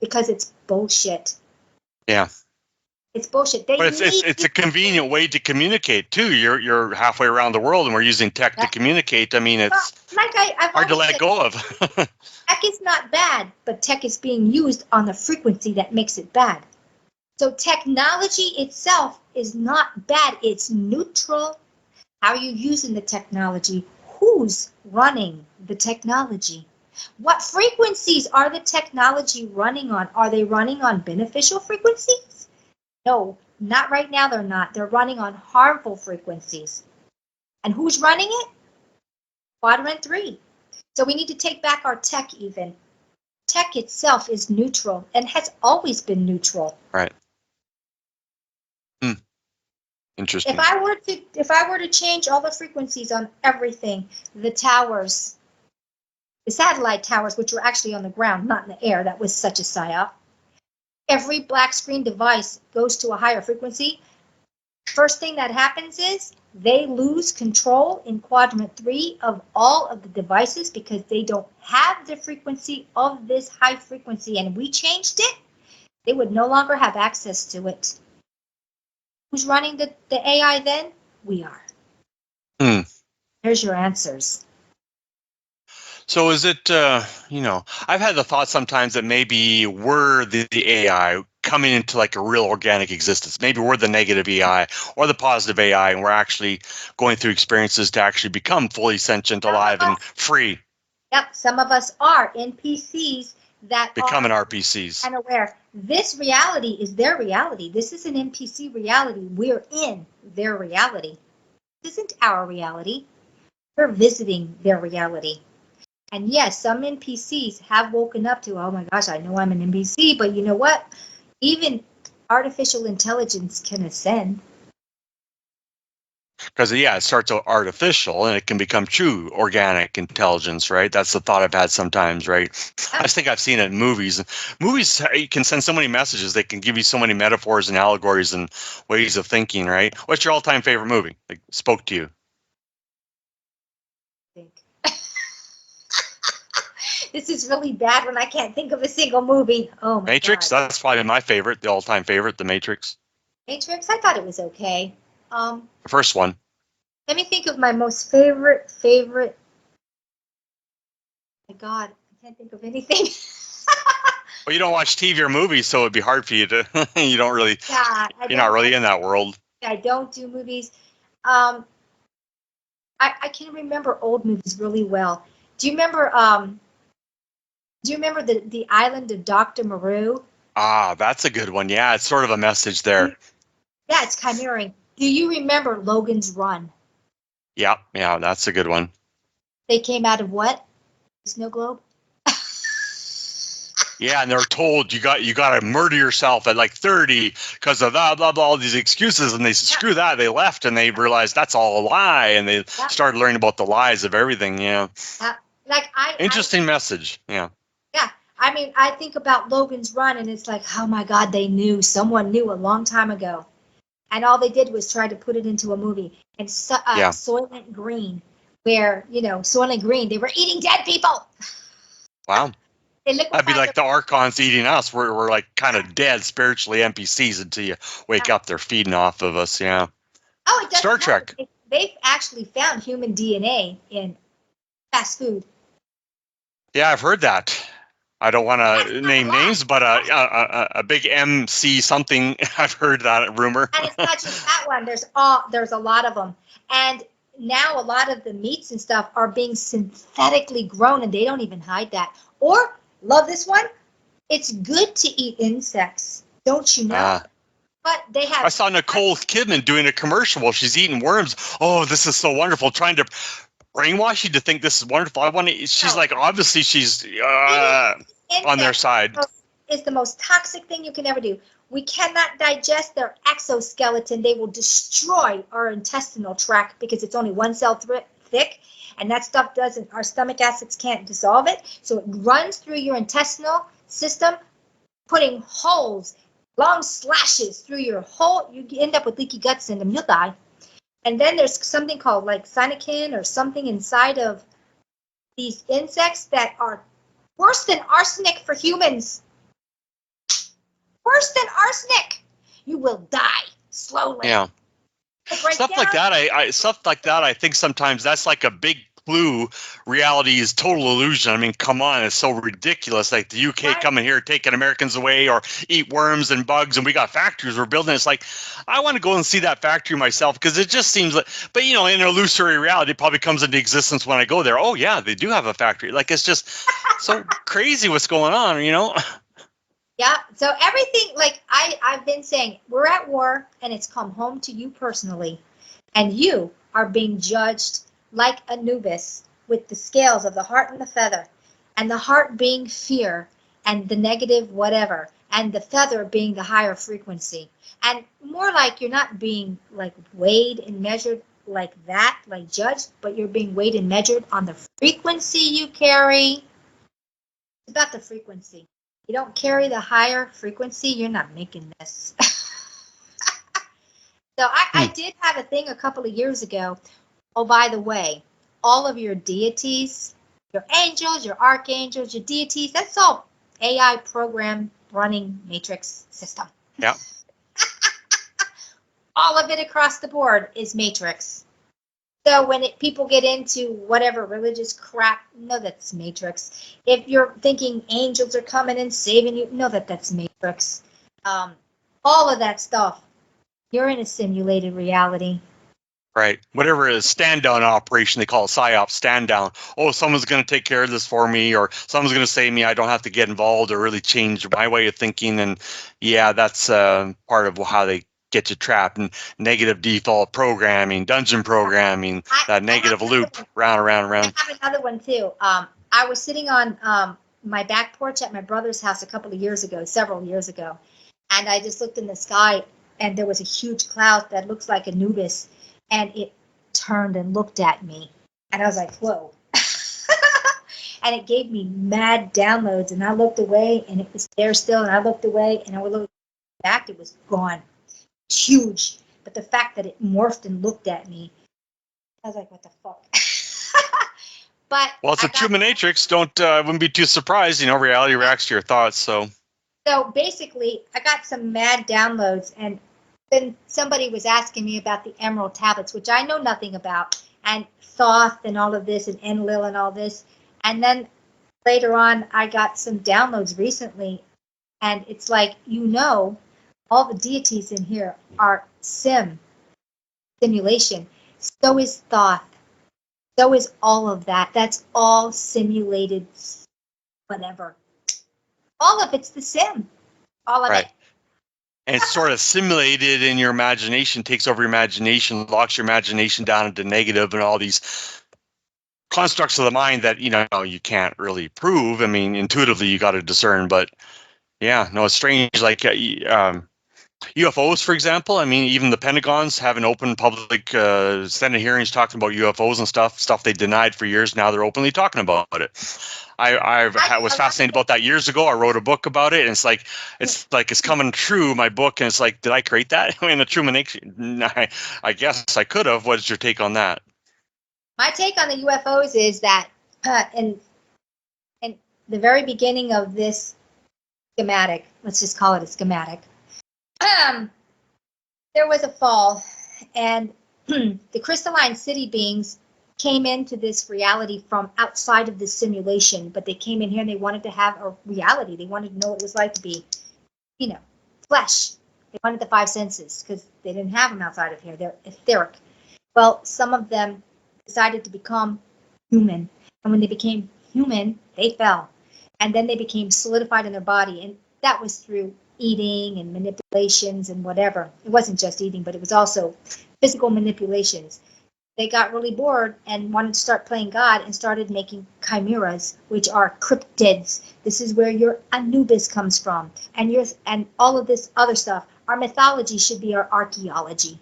because it's bullshit. Yeah. It's bullshit. But it's a convenient way to communicate too. You're halfway around the world, and we're using tech to communicate. I mean, it's hard to let go of. Tech is not bad, but tech is being used on the frequency that makes it bad. So technology itself is not bad. It's neutral. How are you using the technology? Who's running the technology? What frequencies are the technology running on? Are they running on beneficial frequencies? No, not right now they're not. They're running on harmful frequencies. And who's running it? Quadrant 3. So we need to take back our tech even. Tech itself is neutral and has always been neutral. Right. Interesting. If I were to change all the frequencies on everything, the towers, the satellite towers, which were actually on the ground, not in the air, that was such a psyop. every black screen device goes to a higher frequency, first thing that happens is they lose control in quadrant 3 of all of the devices because they don't have the frequency of this high frequency, and we changed it, they would no longer have access to it. Who's running the AI then? We are. There's your answers. So is it, I've had the thought sometimes that maybe we're the AI coming into like a real organic existence. Maybe we're the negative AI or the positive AI, and we're actually going through experiences to actually become fully sentient, alive, and free. Yep, some of us are NPCs that becoming are RPCs. And aware. This reality is their reality. This is an NPC reality. We're in their reality. This isn't our reality. We're visiting their reality. And yes, some NPCs have woken up to, oh my gosh, I know I'm an NPC, but you know what? Even artificial intelligence can ascend. Because, it starts out artificial and it can become true organic intelligence, right? That's the thought I've had sometimes, right? I just think I've seen it in movies. Movies can send so many messages. They can give you so many metaphors and allegories and ways of thinking, right? What's your all-time favorite movie that spoke to you? This is really bad when I can't think of a single movie. Oh my Matrix, God. That's probably my favorite, the all-time favorite, The Matrix. Matrix, I thought it was okay. The first one. Let me think of my most favorite. Oh my God, I can't think of anything. Well, you don't watch TV or movies, so it'd be hard for you to, you don't really, you're not really in that world. I don't do movies. I can remember old movies really well. Do you remember the Island of Dr. Moreau? Ah, that's a good one. Yeah, it's sort of a message there. Yeah, it's chimeering. Do you remember Logan's Run? Yeah, that's a good one. They came out of what? Snow globe? Yeah, and they're told you got to murder yourself at like 30 because of that, blah, blah, all these excuses, and they screw that. They left and they realized that's all a lie, and they started learning about the lies of everything. Yeah, interesting message. Yeah. Yeah, I mean, I think about Logan's Run, and it's like, oh my God, someone knew a long time ago, and all they did was try to put it into a movie. And Soylent Green, where Soylent Green, they were eating dead people. Wow. That'd be like the Archons eating us. We're like kind of dead spiritually NPCs until you wake up. They're feeding off of us. Yeah. Oh, it doesn't Star Trek. They've actually found human DNA in fast food. Yeah, I've heard that. I don't want to name names, but a big MC something. I've heard that rumor. And it's not just that one. There's a lot of them, and now a lot of the meats and stuff are being synthetically grown, and they don't even hide that. Or love this one. It's good to eat insects, don't you know? But they have. I saw Nicole Kidman doing a commercial while she's eating worms. Oh, this is so wonderful! Trying to brainwash you to think this is wonderful. She's like, obviously, she's on their side. It's the most toxic thing you can ever do. We cannot digest their exoskeleton. They will destroy our intestinal tract because it's only one cell thick, and that stuff our stomach acids can't dissolve it. So it runs through your intestinal system, putting holes, long slashes through your whole. You end up with leaky gut syndrome. You'll die. And then there's something called like cyanogen or something inside of these insects that are worse than arsenic for humans. Worse than arsenic. You will die slowly. Yeah. Stuff like that. I think sometimes that's like a big clue. Reality is total illusion. I mean, come on, it's so ridiculous. Like the UK coming here, taking Americans away, or eat worms and bugs, and we got factories we're building. It's like, I want to go and see that factory myself because it just seems like, but in an illusory reality, it probably comes into existence when I go there. Oh yeah, they do have a factory. Like it's just so crazy what's going on, Yeah, so everything, like I've been saying, we're at war, and it's come home to you personally, and you are being judged like Anubis with the scales of the heart and the feather, and the heart being fear and the negative whatever, and the feather being the higher frequency. And more like you're not being like weighed and measured like that, like judged, but you're being weighed and measured on the frequency you carry. It's about the frequency. you don't carry the higher frequency, you're not making this. So I did have a thing a couple of years ago. Oh, by the way, all of your deities, your angels, your archangels, your deities, that's all AI program running matrix system. Yeah. All of it across the board is matrix. So when people get into whatever religious crap, know that's matrix. If you're thinking angels are coming and saving you, know that that's matrix. All of that stuff, you're in a simulated reality. Right. Whatever it is, stand down operation, they call it PSYOP, stand down. Oh, someone's going to take care of this for me, or someone's going to save me. I don't have to get involved or really change my way of thinking. And yeah, that's part of how they get you trapped. And negative default programming, dungeon programming, that negative loop, round, around, around. I have another one too. I was sitting on my back porch at my brother's house a couple of years ago, several years ago, and I just looked in the sky, and there was a huge cloud that looks like Anubis. And it turned and looked at me. And I was like, whoa. And it gave me mad downloads. And I looked away, and it was there still. And I looked away, and I looked back. It was gone. Huge. But the fact that it morphed and looked at me, I was like, what the fuck? But well, it's a true matrix. Wouldn't be too surprised. Reality reacts to your thoughts. So basically, I got some mad downloads, and then somebody was asking me about the emerald tablets, which I know nothing about, and Thoth and all of this, and Enlil and all this. And then later on, I got some downloads recently, and it's like, all the deities in here are simulation. So is Thoth. So is all of that. That's all simulated, whatever. All of it's the sim. All of right. it. And it's sort of simulated in your imagination, takes over your imagination, locks your imagination down into negative and all these constructs of the mind that, you can't really prove. I mean, intuitively you got to discern, but yeah, no, it's strange. Like UFOs, for example. I mean, even the Pentagon's having open public Senate hearings talking about UFOs and stuff they denied for years. Now they're openly talking about it. I was fascinated about that years ago. I wrote a book about it, and it's like it's coming true. My book, and it's like, did I create that? I mean, the true nation. I guess I could have. What is your take on that? My take on the UFOs is that in the very beginning of this schematic, let's just call it a schematic, there was a fall, and the crystalline city beings came into this reality from outside of this simulation, but they came in here and they wanted to have a reality. They wanted to know what it was like to be, flesh. They wanted the five senses because they didn't have them outside of here. They're etheric. Well, some of them decided to become human, and when they became human, they fell, and then they became solidified in their body, and that was through eating and manipulations and whatever. It wasn't just eating, but it was also physical manipulations. They got really bored and wanted to start playing God and started making chimeras, which are cryptids. This is where your Anubis comes from, and all of this other stuff. Our mythology should be our archaeology,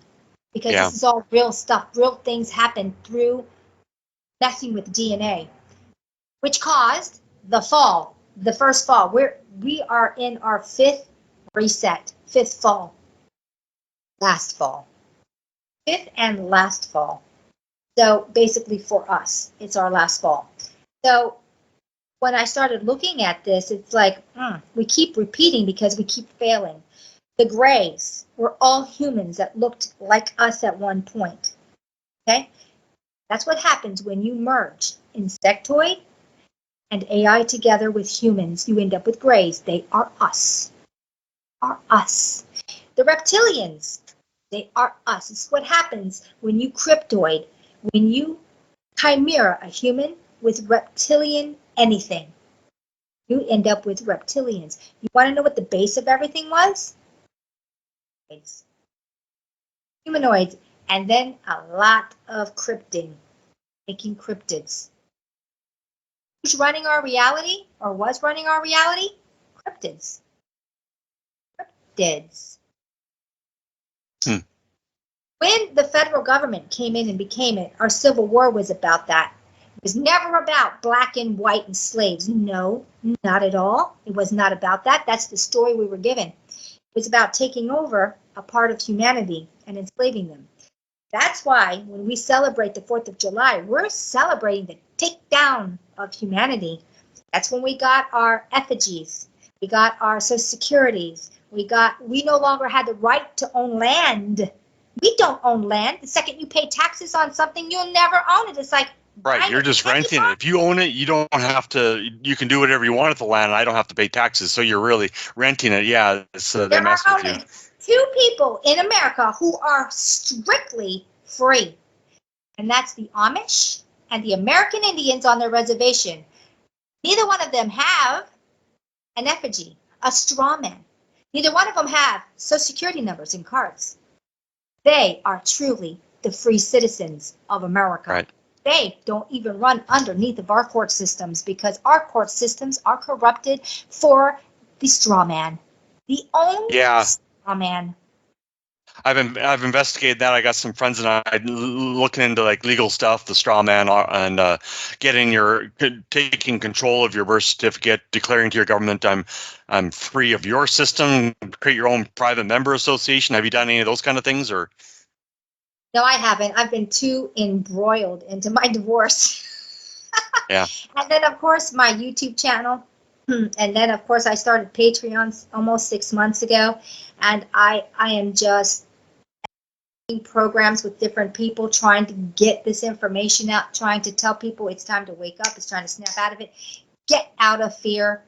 because this is all real stuff. Real things happen through messing with DNA, which caused the fall, the first fall. We are in our fifth reset, fifth fall, last fall, fifth and last fall. So basically for us, it's our last fall. So when I started looking at this, it's like, we keep repeating because we keep failing. The Greys were all humans that looked like us at one point. Okay? That's what happens when you merge insectoid and AI together with humans. You end up with Greys. They are us. Are us. The reptilians, they are us. It's what happens when you cryptoid, when you chimera a human with reptilian anything. You end up with reptilians. You want to know what the base of everything was? Humanoids, and then a lot of cryptid, making cryptids. Who's running our reality, or was running our reality? Cryptids. Cryptids. When the federal government came in and became it, our Civil War was about that. It was never about black and white and slaves. No, not at all. It was not about that. That's the story we were given. It was about taking over a part of humanity and enslaving them. That's why when we celebrate the 4th of July, we're celebrating the takedown of humanity. That's when we got our effigies. We got our Social Securities. We no longer had the right to own land. We don't own land. The second you pay taxes on something, you'll never own it. It's like, Right, you're just renting it. If you own it, you don't have to. You can do whatever you want with the land, and I don't have to pay taxes. So you're really renting it. Yeah, they mess with you. There are only 2 people in America who are strictly free, and that's the Amish and the American Indians on their reservation. Neither one of them have an effigy, a straw man. Neither one of them have Social Security numbers and cards. They are truly the free citizens of America. Right. They don't even run underneath of our court systems because our court systems are corrupted for the straw man. The only straw man. I've investigated that. I got some friends and I looking into like legal stuff, the straw man, and taking control of your birth certificate, declaring to your government I'm free of your system, create your own private member association. Have you done any of those kind of things, or? No, I haven't. I've been too embroiled into my divorce. Yeah. And then, of course, my YouTube channel. And then, of course, I started Patreon almost 6 months ago. And I am just doing programs with different people, trying to get this information out, trying to tell people it's time to wake up. It's trying to snap out of it. Get out of fear.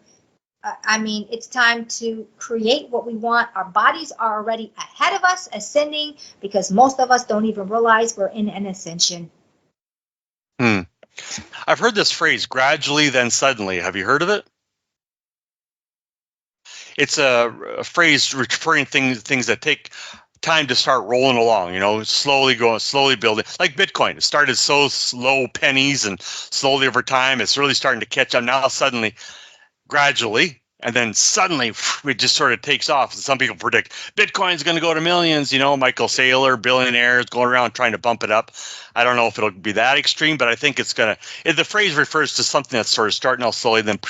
It's time to create what we want. Our bodies are already ahead of us, ascending, because most of us don't even realize we're in an ascension. I've heard this phrase, gradually then suddenly. Have you heard of it? It's a phrase referring things that take time to start rolling along, slowly building. Like Bitcoin, it started so slow, pennies, and slowly over time, it's really starting to catch up. Now suddenly, gradually, and then suddenly it just sort of takes off. Some people predict Bitcoin's going to go to millions. Michael Saylor, billionaires, going around trying to bump it up. I don't know if it'll be that extreme, but I think it's going to. The phrase refers to something that's sort of starting out slowly, then.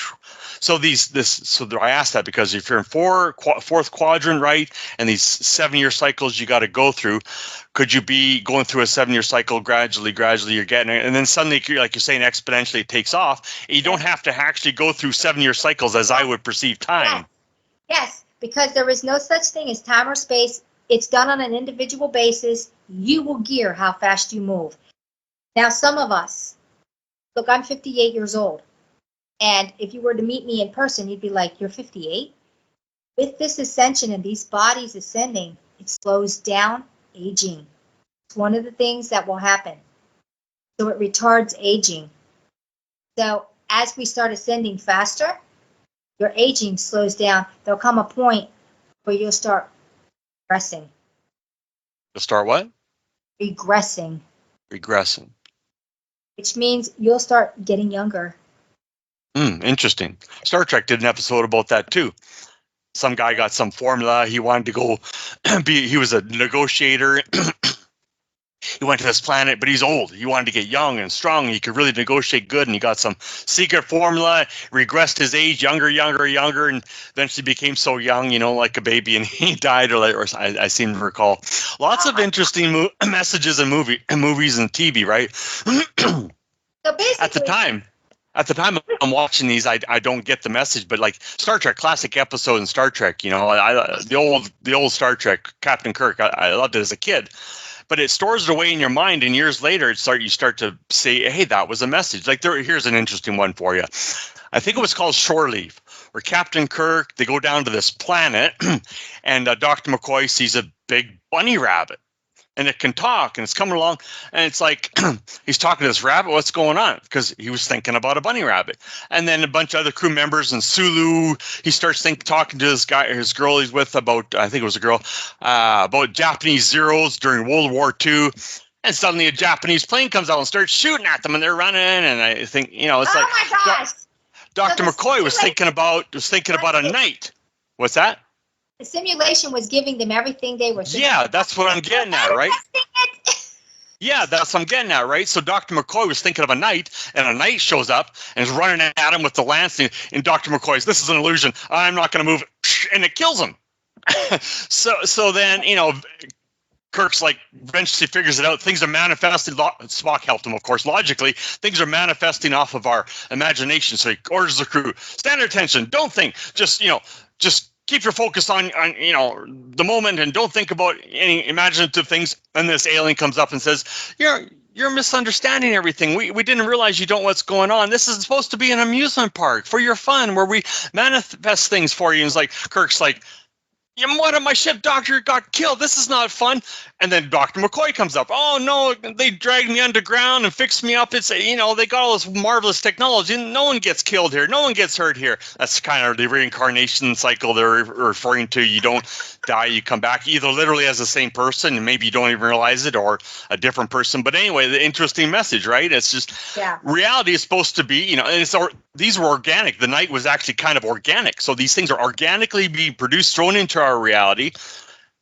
So I asked that because if you're in fourth quadrant, right, and these 7-year cycles you got to go through, could you be going through a 7-year cycle gradually you're getting it, and then suddenly, like you're saying, exponentially it takes off, and you don't have to actually go through 7-year cycles as I would perceive time. Yes, because there is no such thing as time or space. It's done on an individual basis. You will gear how fast you move. Now, some of us, look, I'm 58 years old. And if you were to meet me in person, you'd be like, you're 58? With this ascension and these bodies ascending, it slows down aging. It's one of the things that will happen. So it retards aging. So as we start ascending faster, your aging slows down. There'll come a point where you'll start regressing. You'll start what? Regressing. Which means you'll start getting younger. Interesting. Star Trek did an episode about that too. Some guy got some formula. He wanted to go he was a negotiator. He went to this planet, but he's old. He wanted to get young and strong. He could really negotiate good, and he got some secret formula, regressed his age, younger, and eventually became so young, like a baby, and he died, or I seem to recall. Lots of interesting messages in movies and TV, right? So basically, At the time I'm watching these, I don't get the message, but like Star Trek, classic episode in Star Trek, the old Star Trek, Captain Kirk, I loved it as a kid. But it stores it away in your mind, and years later, you start to say, hey, that was a message. Like here's an interesting one for you. I think it was called Shore Leave, where Captain Kirk, they go down to this planet, and Dr. McCoy sees a big bunny rabbit. And it can talk, and it's coming along, and it's like he's talking to this rabbit. What's going on? Because he was thinking about a bunny rabbit. And then a bunch of other crew members and Sulu, he starts talking to this guy, his girl he's with about, I think it was a girl, about Japanese Zeros during World War II. And suddenly a Japanese plane comes out and starts shooting at them, and they're running. And I think, it's like, oh my gosh, Dr. McCoy was thinking about a night. What's that? The simulation was giving them everything they were thinking. Yeah, that's what I'm getting at, right? Yeah, that's what I'm getting at, right? So Dr. McCoy was thinking of a knight, and a knight shows up and is running at him with the lance, and Dr. McCoy's, this is an illusion. I'm not going to move, and it kills him. So then, Kirk's like eventually figures it out. Things are manifested. Spock helped him, of course, logically. Things are manifesting off of our imagination. So he orders the crew, stand at attention, don't think, just keep your focus on the moment and don't think about any imaginative things. And this alien comes up and says, you're misunderstanding everything. We didn't realize you don't know what's going on. This is supposed to be an amusement park for your fun where we manifest things for you. And it's like, Kirk's like, one of my ship doctor got killed. This is not fun. And then Dr. McCoy comes up. Oh no, they dragged me underground and fixed me up. It's they got all this marvelous technology. No one gets killed here. No one gets hurt here. That's kind of the reincarnation cycle they're referring to. You don't die, you come back either literally as the same person, and maybe you don't even realize it, or a different person. But anyway, the interesting message, right? It's just reality is supposed to be, and these were organic. The night was actually kind of organic. So these things are organically being produced, thrown into our reality.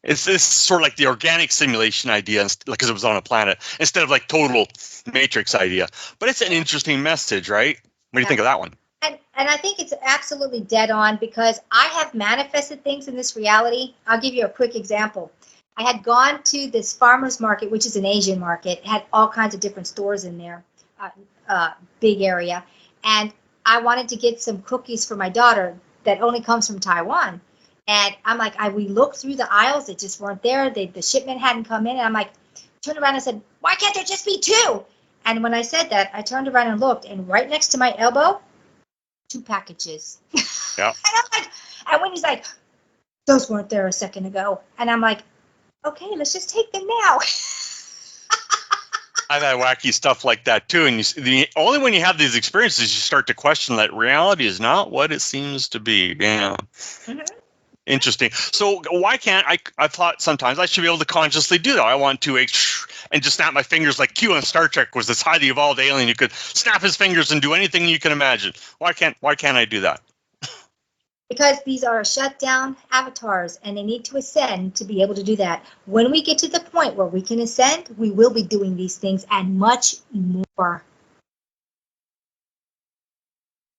It's this sort of like the organic simulation idea, because it was on a planet, instead of like total Matrix idea. But it's an interesting message, right? What do you think of that one? And I think it's absolutely dead on, because I have manifested things in this reality. I'll give you a quick example. I had gone to this farmer's market, which is an Asian market. It had all kinds of different stores in there, big area. And I wanted to get some cookies for my daughter that only comes from Taiwan. And I'm like, we looked through the aisles. They just weren't there. The shipment hadn't come in. And I'm like, turned around and said, why can't there just be 2? And when I said that, I turned around and looked, and right next to my elbow, 2 packages. Yeah. And when he's like, those weren't there a second ago. And I'm like, okay, let's just take them now. I've had wacky stuff like that too. And only when you have these experiences, you start to question that reality is not what it seems to be. Yeah. Mm-hmm. Interesting. So why can't I thought sometimes I should be able to consciously do that. I want to and just snap my fingers like Q on Star Trek was this highly evolved alien who could snap his fingers and do anything you can imagine. Why can't I do that? Because these are shut down avatars, and they need to ascend to be able to do that. When we get to the point where we can ascend, we will be doing these things and much more.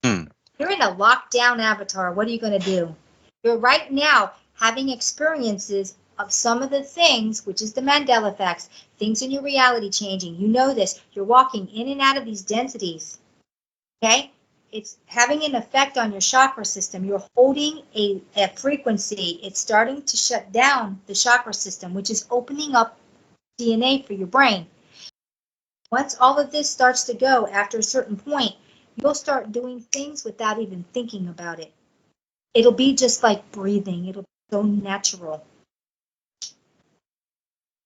You're in a lockdown avatar. What are you going to do? You're right now having experiences of some of the things, which is the Mandela effects, things in your reality changing. You know this. You're walking in and out of these densities. Okay? It's having an effect on your chakra system. You're holding a frequency. It's starting to shut down the chakra system, which is opening up DNA for your brain. Once all of this starts to go, after a certain point, you'll start doing things without even thinking about it. It'll be just like breathing. It'll be so natural.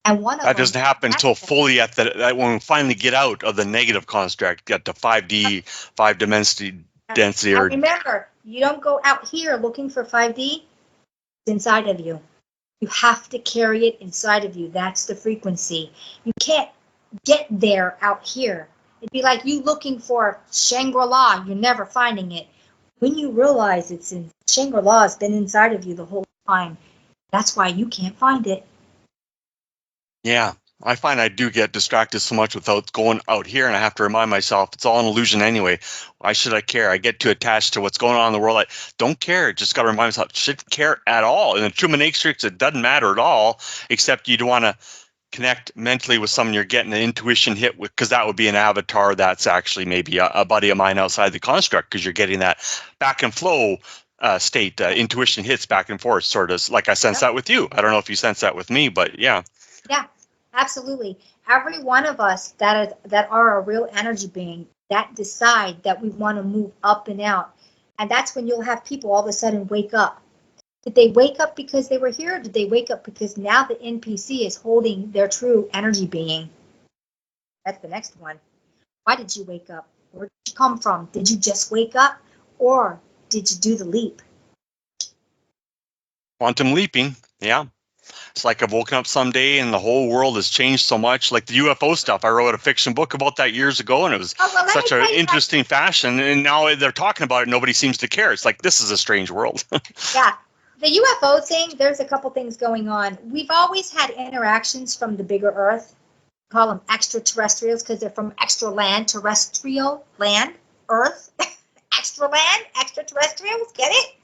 And one of that doesn't happen until fully when we finally get out of the negative construct, get to 5D, 5-dimensional density. Or remember, you don't go out here looking for 5D. It's inside of you. You have to carry it inside of you. That's the frequency. You can't get there out here. It'd be like you looking for Shangri-La. You're never finding it. When you realize it's in Shangri-La, has been inside of you the whole time. That's why you can't find it. Yeah, I find I do get distracted so much without going out here, and I have to remind myself it's all an illusion anyway. Why should I care? I get too attached to what's going on in the world. I don't care. Just got to remind myself, shouldn't care at all. In the Truman Matrix, it doesn't matter at all, except you'd want to connect mentally with someone you're getting an intuition hit with, because that would be an avatar that's actually maybe a buddy of mine outside the construct, because you're getting that back and flow state. Intuition hits back and forth, sort of like I sense that with you. I don't know if you sense that with me, but yeah. Yeah, absolutely. Every one of us that are a real energy being that decide that we want to move up and out. And that's when you'll have people all of a sudden wake up. Did they wake up because they were here? Or did they wake up because now the NPC is holding their true energy being? That's the next one. Why did you wake up? Where did you come from? Did you just wake up? Or did you do the leap? Quantum leaping, yeah. It's like I've woken up someday and the whole world has changed so much. Like the UFO stuff, I wrote a fiction book about that years ago, and it was such an interesting fashion. And now they're talking about it. Nobody seems to care. It's like, this is a strange world. Yeah. The UFO thing, there's a couple things going on. We've always had interactions from the bigger Earth. call them extraterrestrials because they're from extra land, terrestrial land, Earth, extra land, extraterrestrials. Get it?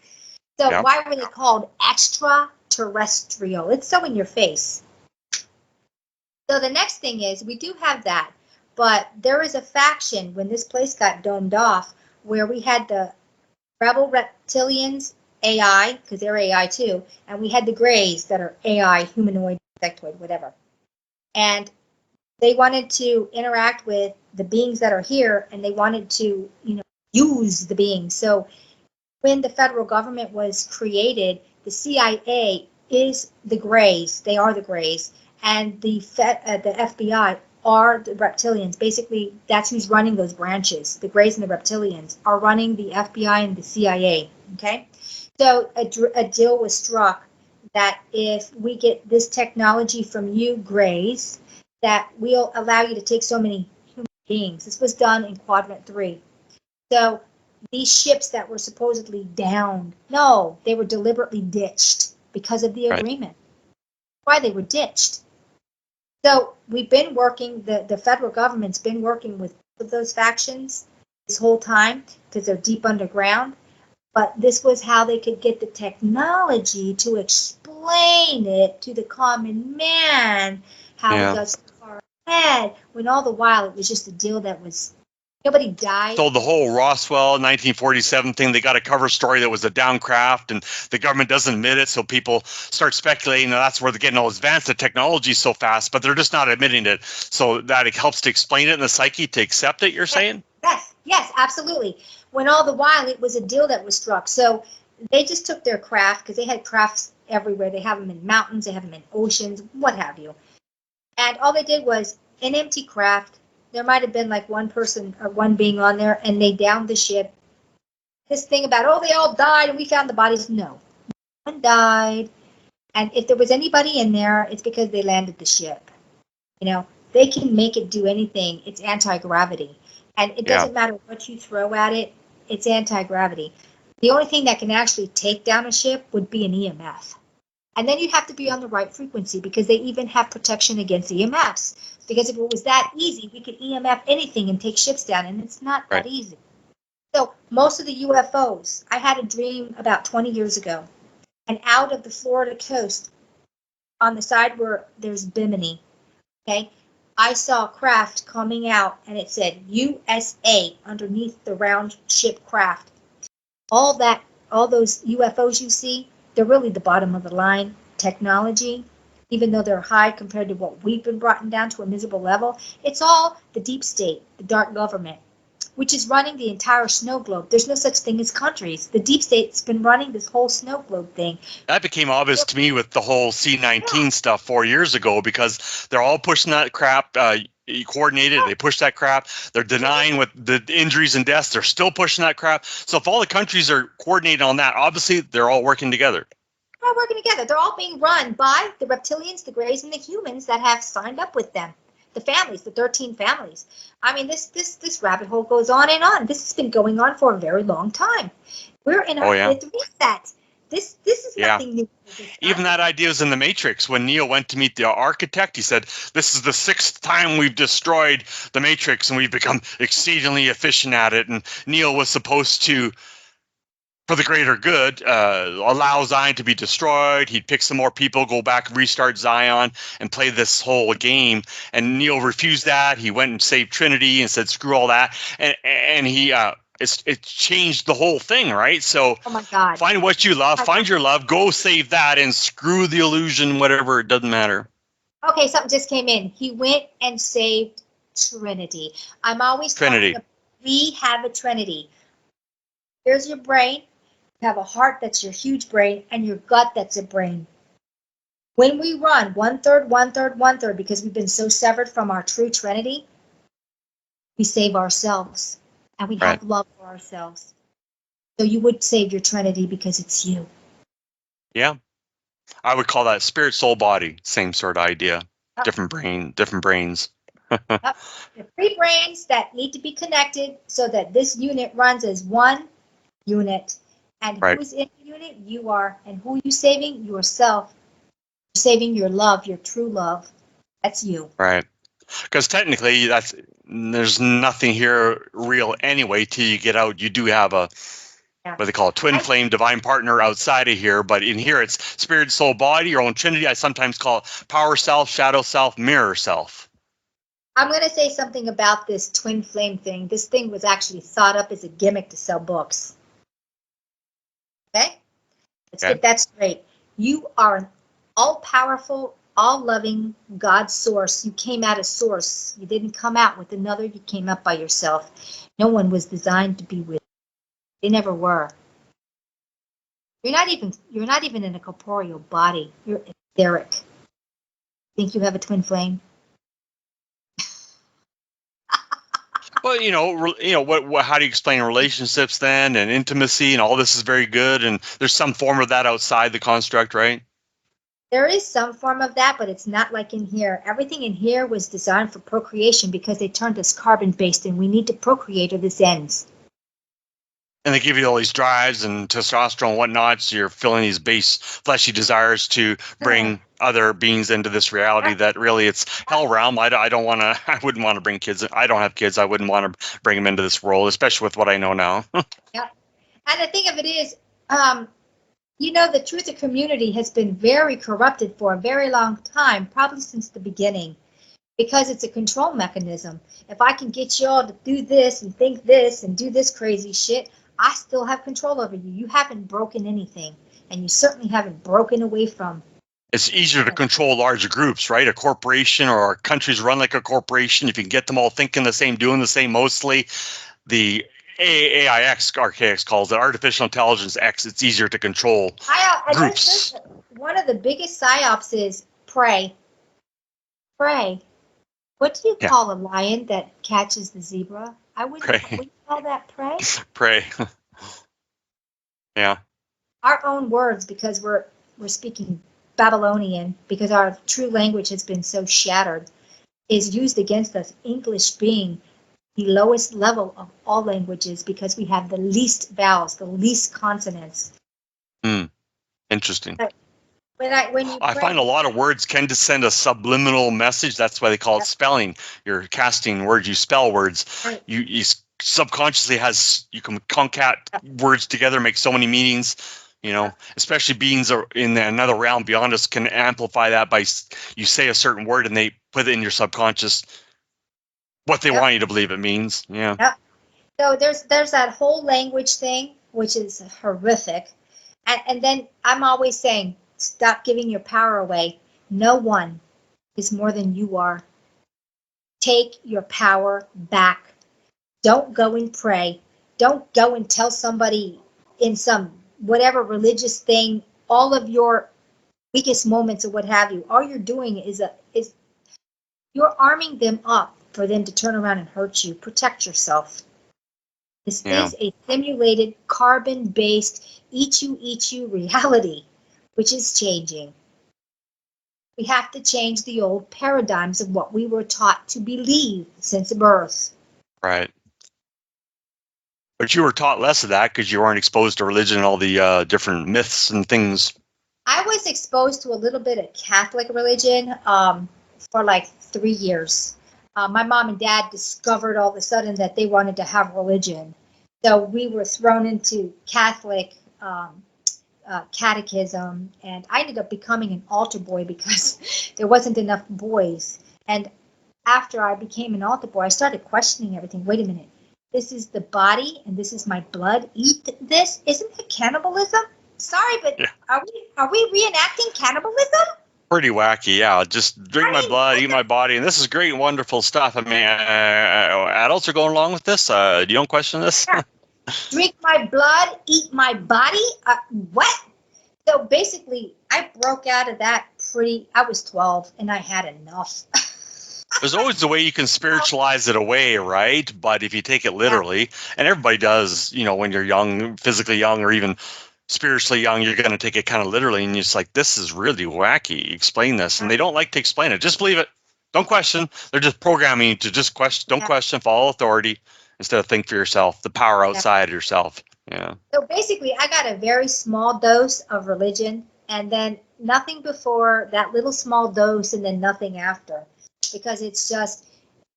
So Yeah. why were they called extraterrestrial? It's so in your face. So the next thing is we do have that, but there is a faction when this place got domed off where we had the rebel reptilians, AI, because they're AI too, and we had the Greys that are AI, humanoid, insectoid, whatever. And they wanted to interact with the beings that are here, and they wanted to, use the beings. So when the federal government was created, the CIA is the Greys. They are the Greys, and the FBI are the reptilians. Basically, that's who's running those branches. The Greys and the reptilians are running the FBI and the CIA. Okay, so a deal was struck that if we get this technology from you, Greys, that we'll allow you to take so many human beings. This was done in Quadrant 3. So these ships that were supposedly downed, no, they were deliberately ditched because of the agreement. Why they were ditched. So we've been working, the federal government's been working with those factions this whole time because they're deep underground. But this was how they could get the technology to explain it to the common man, how we got so far ahead, when all the while it was just a deal that was, nobody died. So the whole Roswell 1947 thing, they got a cover story that was a downcraft, and the government doesn't admit it, so people start speculating that's where they're getting all advanced. The technology so fast, but they're just not admitting it. So that it helps to explain it in the psyche to accept it, you're saying? Yes, absolutely. When all the while it was a deal that was struck. So they just took their craft, because they had crafts everywhere. They have them in mountains, they have them in oceans, what have you. And all they did was an empty craft. There might have been like one person or one being on there, and they downed the ship. This thing about, they all died and we found the bodies. No one died. And if there was anybody in there, it's because they landed the ship. They can make it do anything. It's anti-gravity. And it doesn't matter what you throw at it, it's anti-gravity. The only thing that can actually take down a ship would be an EMF. And then you have to be on the right frequency, because they even have protection against EMFs. Because if it was that easy, we could EMF anything and take ships down, and it's not that easy. So most of the UFOs, I had a dream about 20 years ago, and out of the Florida coast, on the side where there's Bimini, okay, I saw a craft coming out, and it said USA underneath the round ship craft. All those UFOs you see, they're really the bottom of the line technology, even though they're high compared to what we've been brought down to a miserable level. It's all the deep state, the dark government, which is running the entire snow globe. There's no such thing as countries. The deep state's been running this whole snow globe thing. That became obvious to me with the whole C-19 stuff 4 years ago, because they're all pushing that crap. Coordinated, they push that crap. They're denying with the injuries and deaths. They're still pushing that crap. So if all the countries are coordinated on that, obviously they're all working together. They're all working together. They're all being run by the reptilians, the Greys, and the humans that have signed up with them. The families, the 13 families. I mean, this rabbit hole goes on and on. This has been going on for a very long time. We're in our fifth reset. This is nothing new. Even that idea was in the Matrix. When Neo went to meet the architect, he said, "This is the 6th time we've destroyed the Matrix, and we've become exceedingly efficient at it." And Neo was supposed to, for the greater good, allow Zion to be destroyed. He'd pick some more people, go back, restart Zion, and play this whole game. And Neo refused that. He went and saved Trinity and said, "Screw all that." And he it changed the whole thing, right? So, oh my God, find what you love, find your love, go save that, and screw the illusion, whatever, it doesn't matter. Okay, something just came in. He went and saved Trinity. I'm always Trinity. We have a Trinity. Here's your brain. You have a heart that's your huge brain, and your gut that's a brain. When we run 1/3, 1/3, 1/3, because we've been so severed from our true Trinity, we save ourselves, and we have love for ourselves. So you would save your Trinity because it's you. Yeah. I would call that spirit, soul, body. Same sort of idea. Different brains. The 3 brains that need to be connected so that this unit runs as one unit. And who's in the unit? You are. And who are you saving? Yourself. You're saving your love, your true love. That's you. Right. Because technically, there's nothing here real anyway till you get out. You do have a what they call a twin flame divine partner outside of here, but in here it's spirit, soul, body, your own trinity. I sometimes call it power self, shadow self, mirror self. I'm going to say something about this twin flame thing. This thing was actually thought up as a gimmick to sell books. Okay? Let's get that straight. You are an all-powerful, all-loving God source. You came out of source. You didn't come out with another. You came out by yourself. No one was designed to be with you. They never were. You're not even in a corporeal body. You're etheric. Think you have a twin flame? Well, what? How do you explain relationships then, and intimacy, and all this is very good, and there's some form of that outside the construct, right? There is some form of that, but it's not like in here. Everything in here was designed for procreation because they turned us carbon-based, and we need to procreate or this ends. And they give you all these drives and testosterone and whatnot, so you're filling these base fleshy desires to bring other beings into this reality that really it's hell realm. I wouldn't want to bring kids. I don't have kids. I wouldn't want to bring them into this world, especially with what I know now. Yeah. And the thing of it is, the truth of community has been very corrupted for a very long time, probably since the beginning, because it's a control mechanism. If I can get you all to do this and think this and do this crazy shit, I still have control over you. You haven't broken anything, and you certainly haven't broken away from. It's easier to control larger groups, right? A corporation or countries run like a corporation. If you can get them all thinking the same, doing the same mostly, the AIX, RKX calls it, artificial intelligence X, it's easier to control groups. One of the biggest psyops is prey. Prey. What do you call a lion that catches the zebra? I wouldn't call that prey. Prey. Yeah. Our own words, because we're speaking Babylonian, because our true language has been so shattered, is used against us. English being the lowest level of all languages because we have the least vowels, the least consonants. Interesting. I find a lot of words can send a subliminal message. That's why they call it spelling. You're casting words. You spell words. Right. You subconsciously you can concat words together, make so many meanings. Especially beings are in another realm beyond us can amplify that by you say a certain word and they put it in your subconscious what they want you to believe it means. Yeah. Yep. So there's that whole language thing, which is horrific. And then I'm always saying, stop giving your power away. No one is more than you are. Take your power back. Don't go and pray. Don't go and tell somebody in some whatever religious thing all of your weakest moments or what have you. All you're doing is you're arming them up for them to turn around and hurt you. Protect yourself. This is a simulated, carbon-based, eat you reality, which is changing. We have to change the old paradigms of what we were taught to believe since birth. Right. But you were taught less of that because you weren't exposed to religion and all the different myths and things. I was exposed to a little bit of Catholic religion for like 3 years. My mom and dad discovered all of a sudden that they wanted to have religion. So we were thrown into Catholic catechism, and I ended up becoming an altar boy because there wasn't enough boys. And after I became an altar boy, I started questioning everything. Wait a minute. This is the body, and this is my blood. Eat this. Isn't it cannibalism? Sorry, but are we reenacting cannibalism? Pretty wacky, yeah. Just drink my blood, eat my body, and this is great, wonderful stuff. I mean, adults are going along with this. You don't question this? Yeah. Drink my blood, eat my body? What? So basically, I broke out of that I was 12, and I had enough. There's always a way you can spiritualize it away, right? But if you take it literally, and everybody does, when you're young, physically young, or even spiritually young, you're going to take it kind of literally, and you're just like, this is really wacky. Explain this. And they don't like to explain it. Just believe it. Don't question. They're just programming you to just question. Don't question. Follow authority instead of think for yourself. The power outside of yourself. Yeah. So basically, I got a very small dose of religion, and then nothing before that little small dose, and then nothing after. because it's just,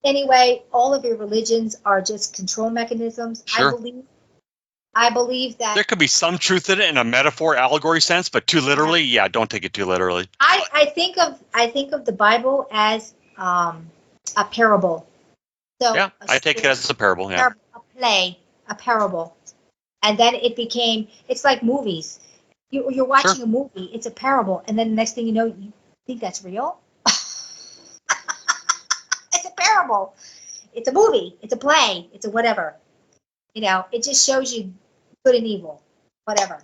anyway, all of your religions are just control mechanisms. Sure. I believe that. There could be some truth in it in a metaphor, allegory sense, but too literally, yeah, don't take it too literally. I think of the Bible as a parable. So Yeah, I take it as a parable. Yeah. a parable, and then it's like movies. You're watching a movie, it's a parable, and then the next thing you know, you think that's real. It's a parable. It's a movie. It's a play. It's a whatever. It just shows you good and evil, whatever.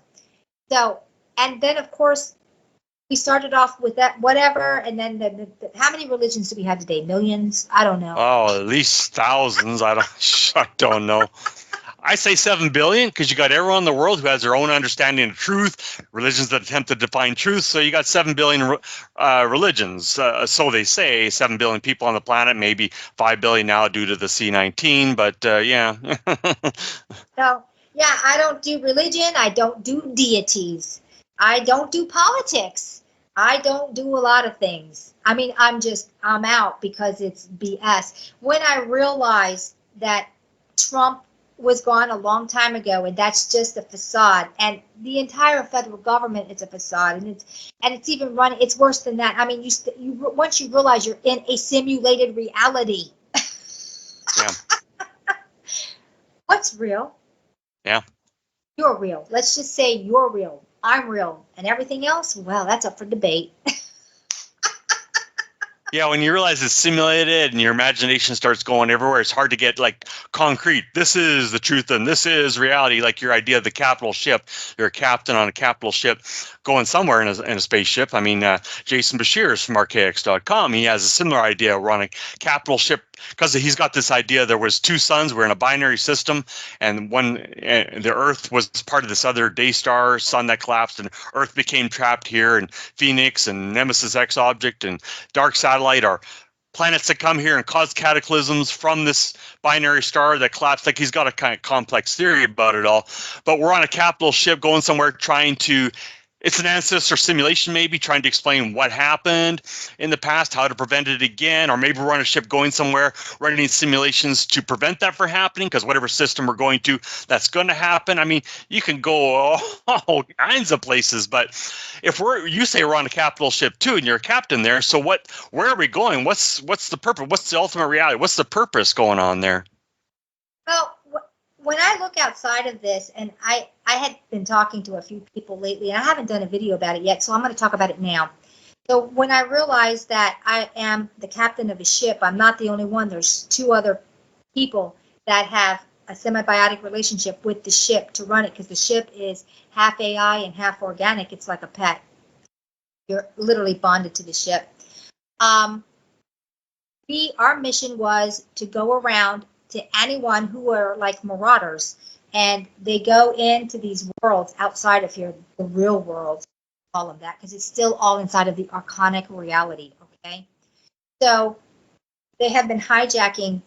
So, and then of course, we started off with that whatever, and then how many religions do we have today? Millions? I don't know. Oh, at least thousands. I don't know. I say 7 billion because you got everyone in the world who has their own understanding of truth, religions that attempt to define truth. So you got 7 billion religions. So they say 7 billion people on the planet, maybe 5 billion now due to the C-19. But yeah. So, yeah, I don't do religion. I don't do deities. I don't do politics. I don't do a lot of things. I mean, I'm out because it's BS. When I realized that Trump was gone a long time ago, and that's just a facade, and the entire federal government is a facade, and it's even running. It's worse than that. I mean, once you realize you're in a simulated reality. Yeah. What's real? Yeah. You're real. Let's just say you're real. I'm real, and everything else, well, that's up for debate. Yeah, when you realize it's simulated and your imagination starts going everywhere, it's hard to get like concrete. This is the truth and this is reality. Like your idea of the capital ship. You're a captain on a capital ship going somewhere in a spaceship. I mean, Jason Bashir is from archaics.com. He has a similar idea. We're on a capital ship because he's got this idea. There was two suns. We're in a binary system, and the Earth was part of this other day star sun that collapsed, and Earth became trapped here, and Phoenix and Nemesis X object and Dark Satellite are planets that come here and cause cataclysms from this binary star that collapsed. Like he's got a kind of complex theory about it all. But we're on a capital ship going somewhere trying to, it's an ancestor simulation maybe, trying to explain what happened in the past, how to prevent it again, or maybe we're on a ship going somewhere running simulations to prevent that from happening because whatever system we're going to, that's going to happen. I mean, you can go all kinds of places, but if you say we're on a capital ship too and you're a captain there, so where are we going? What's the purpose? What's the ultimate reality? What's the purpose going on there? Well, when I look outside of this, and I had been talking to a few people lately, and I haven't done a video about it yet, so I'm going to talk about it now. So when I realized that I am the captain of a ship, I'm not the only one. There's two other people that have a semibiotic relationship with the ship to run it, because the ship is half AI and half organic. It's like a pet. You're literally bonded to the ship. Our mission was to go around to anyone who are like marauders, and they go into these worlds outside of here, the real world, all of that, because it's still all inside of the archonic reality. Okay, so they have been hijacking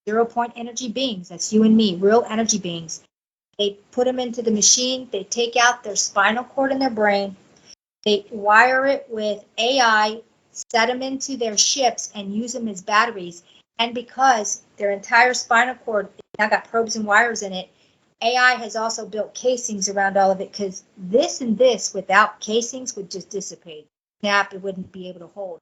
0-point energy beings. That's you and me, real energy beings. They put them into the machine. They take out their spinal cord in their brain. They wire it with AI, set them into their ships, and use them as batteries. And because their entire spinal cord now got probes and wires in it, AI has also built casings around all of it, because this and this without casings would just dissipate. Snap, it wouldn't be able to hold.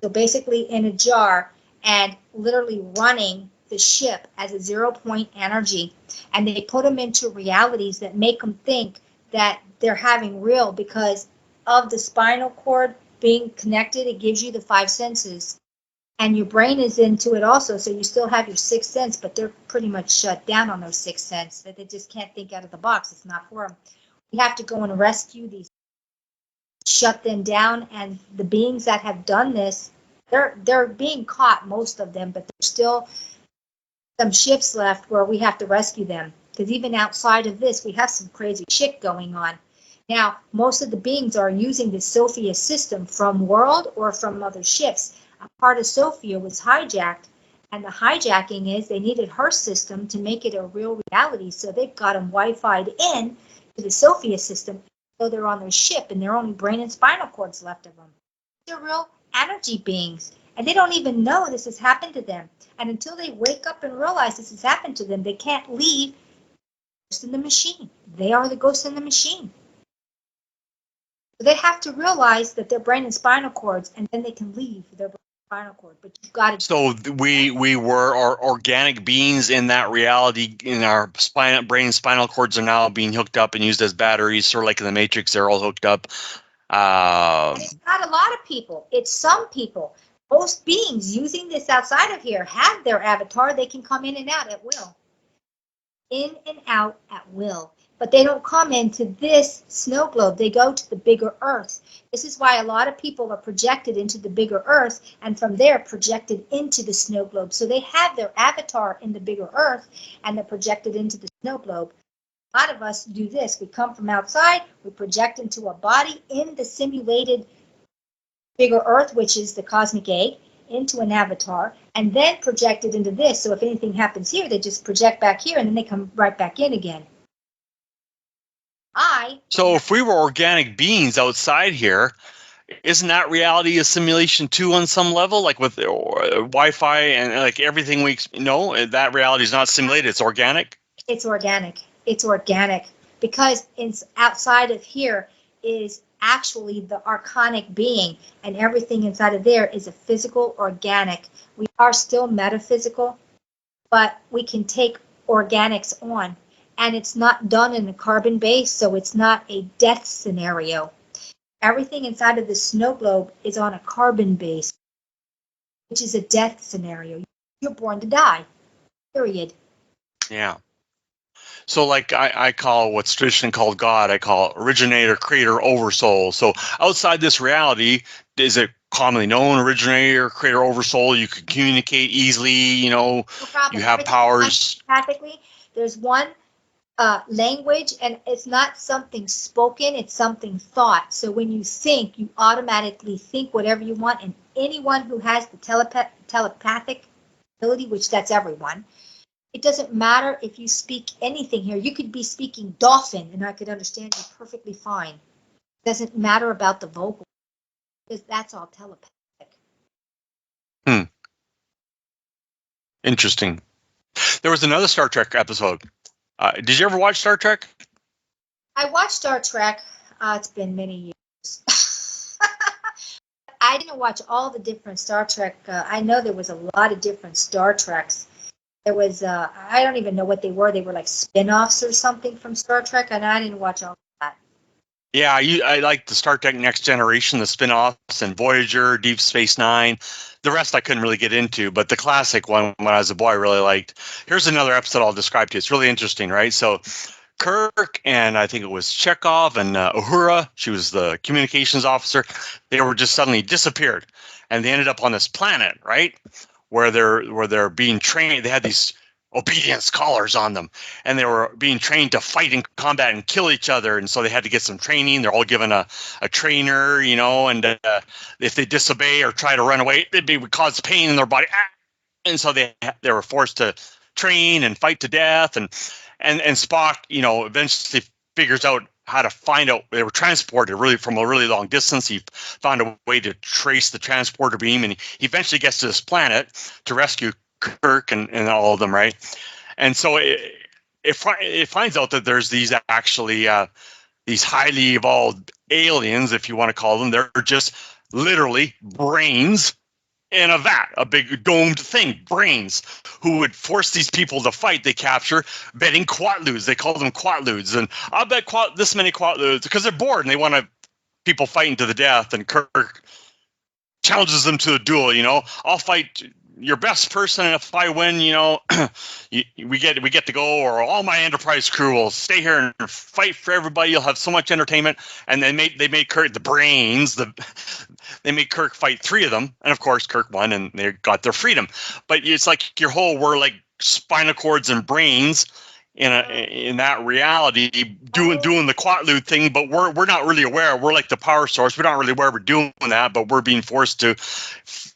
So basically in a jar, and literally running the ship as a 0-point energy, and they put them into realities that make them think that they're having real, because of the spinal cord being connected. It gives you the 5 senses, and your brain is into it also, so you still have your 6th sense, but they're pretty much shut down on those 6th sense, that they just can't think out of the box. It's not for them. We have to go and rescue these, shut them down, and the beings that have done this, they're being caught, most of them, but there's still some ships left where we have to rescue them, because even outside of this, we have some crazy shit going on. Now, most of the beings are using the Sophia system from World or from other ships. A part of Sophia was hijacked, and the hijacking is they needed her system to make it a real reality, so they've got them Wi-Fi'd in to the Sophia system, so they're on their ship, and they're only brain and spinal cords left of them. They're real energy beings, and they don't even know this has happened to them. And until they wake up and realize this has happened to them, they can't leave the ghost in the machine. They are the ghost in the machine. So they have to realize that their brain and spinal cords, and then they can leave their brain and spinal cord. But you've got to. So we were our organic beings in that reality. In our brain, spinal cords are now being hooked up and used as batteries, sort of like in the Matrix. They're all hooked up. And it's not a lot of people. It's some people. Most beings using this outside of here have their avatar. They can come in and out at will. In and out at will. But they don't come into this snow globe. They go to the bigger earth. This is why a lot of people are projected into the bigger earth, and from there projected into the snow globe. So they have their avatar in the bigger earth, and they're projected into the snow globe. A lot of us do this. We come from outside, we project into a body in the simulated bigger earth, which is the cosmic egg, into an avatar, and then project it into this. So if anything happens here, they just project back here, and then they come right back in again. So if we were organic beings outside here, isn't that reality a simulation too on some level? Like with Wi-Fi and like everything we know, that reality is not simulated, it's organic? It's organic. It's organic because it's outside of here is actually the archonic being, and everything inside of there is a physical organic. We are still metaphysical, but we can take organics on, and it's not done in a carbon base, so it's not a death scenario. Everything inside of the snow globe is on a carbon base, which is a death scenario. You're born to die, period. Yeah. So like I call what's traditionally called God, I call originator, creator, oversoul. So outside this reality, is it commonly known originator, creator, oversoul? You can communicate easily, No problem. you have powers. Telepathically, there's one language, and it's not something spoken, it's something thought. So when you think, you automatically think whatever you want, and anyone who has the telepathic ability, which that's everyone, it doesn't matter if you speak anything here. You could be speaking dolphin, and I could understand you perfectly fine. It doesn't matter about the vocal, because that's all telepathic. Interesting. There was another Star Trek episode. Did you ever watch Star Trek? I watched Star Trek. It's been many years. I didn't watch all the different Star Trek. I know there was a lot of different Star Treks. There was, I don't even know what they were. They were like spin-offs or something from Star Trek, and I didn't watch all of that. Yeah, I like the Star Trek Next Generation, the spin-offs, and Voyager, Deep Space Nine. The rest I couldn't really get into, but the classic one when I was a boy I really liked. Here's another episode I'll describe to you. It's really interesting, right? So Kirk and I think it was Chekhov and Uhura, she was the communications officer, they were just suddenly disappeared. And they ended up on this planet, right? Where they're being trained. They had these obedience collars on them, and they were being trained to fight in combat and kill each other. And so they had to get some training. They're all given a trainer, and if they disobey or try to run away, it would cause pain in their body. And so they were forced to train and fight to death. And Spock, eventually figures out how to find out. They were transported really from a really long distance. He found a way to trace the transporter beam, and he eventually gets to this planet to rescue Kirk and all of them, right? And so it finds out that there's these actually these highly evolved aliens, if you want to call them. They're just literally brains in a vat, a big domed thing, brains, who would force these people to fight. They capture, betting quatludes. They call them quatludes. And I'll bet this many quatludes because they're bored and they want people fighting to the death. And Kirk challenges them to a duel. I'll fight your best person, and if I win, we get to go, or all my Enterprise crew will stay here and fight for everybody. You'll have so much entertainment. And they made Kirk the brains. They made Kirk fight 3 of them, and of course Kirk won, and they got their freedom. But it's like we're like spinal cords and brains in that reality, doing the quatlude thing, but we're not really aware. We're like the power source. We're not really aware we're doing that, but we're being forced to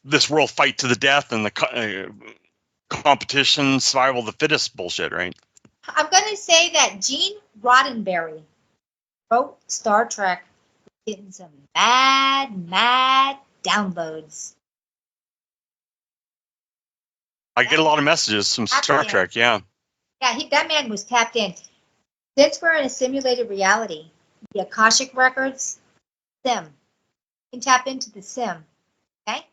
this world fight to the death and the competition, survival of the fittest bullshit, right? I'm going to say that Gene Roddenberry wrote Star Trek, getting some mad downloads. I get a lot of messages from Star Trek. Yeah. Yeah, that man was tapped in. Since we're in a simulated reality, the Akashic records, sim. You can tap into the sim. Okay?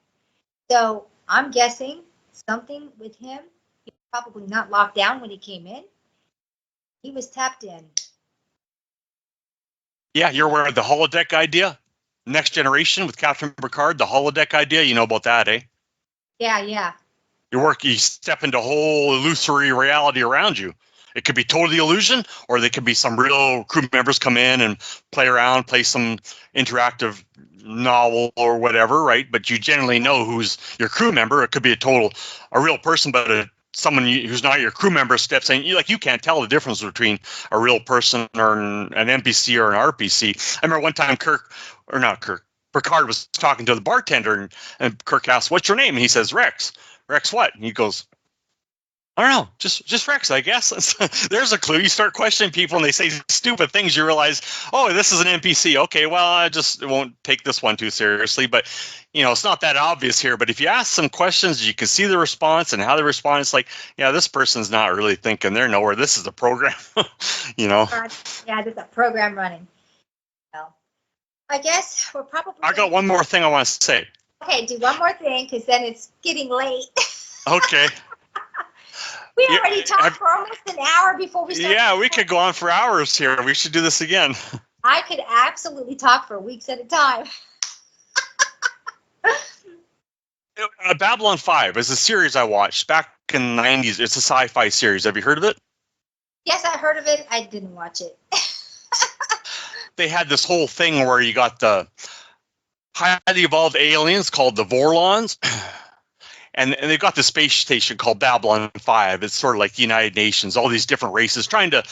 So I'm guessing something with him. He was probably not locked down when he came in. He was tapped in. Yeah, you're aware of the holodeck idea? Next Generation with Captain Picard, the holodeck idea. You know about that, eh? Yeah. You step into a whole illusory reality around you. It could be totally illusion, or they could be some real crew members come in and play around, play some interactive novel or whatever, right? But you generally know who's your crew member. It could be a real person, but someone who's not your crew member steps in. You can't tell the difference between a real person or an NPC or an RPC. I remember one time Picard was talking to the bartender, and Kirk asked, "What's your name?" And he says, "Rex." "Rex what?" And he goes, "I don't know, just Rex, I guess." There's a clue. You start questioning people and they say stupid things. You realize, oh, this is an NPC. Okay, well, I just won't take this one too seriously. But, it's not that obvious here. But if you ask some questions, you can see the response and how they respond. It's like, yeah, this person's not really thinking. They're nowhere. This is a program, Yeah, there's a program running. Well, I guess we're probably... I got one more thing I want to say. Okay, do one more thing, because then it's getting late. Okay. We already talked for almost an hour before we started. Yeah, we could go on for hours here. We should do this again. I could absolutely talk for weeks at a time. Babylon 5 is a series I watched back in the 90s. It's a sci-fi series. Have you heard of it? Yes, I heard of it. I didn't watch it. They had this whole thing where you got the highly evolved aliens called the Vorlons. And they've got the space station called Babylon 5. It's sort of like the United Nations, all these different races trying to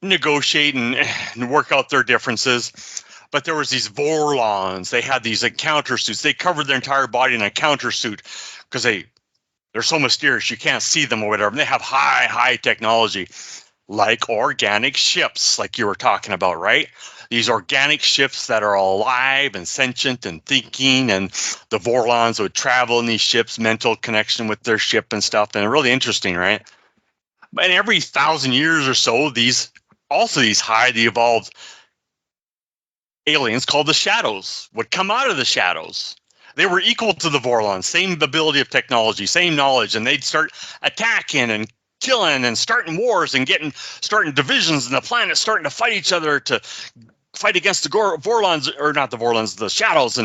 negotiate and work out their differences. But there was these Vorlons. They had these encounter suits. They covered their entire body in a counter suit because they're so mysterious you can't see them or whatever. And they have high technology, like organic ships, like you were talking about, right? These organic ships that are alive and sentient and thinking, and the Vorlons would travel in these ships, mental connection with their ship and stuff, and really interesting, right? But every 1,000 years or so, these highly evolved aliens called the Shadows would come out of the shadows. They were equal to the Vorlons, same ability of technology, same knowledge, and they'd start attacking and killing and starting wars and starting divisions, and the planets starting to fight each other to fight against the Vorlons, or not the Vorlons, the Shadows.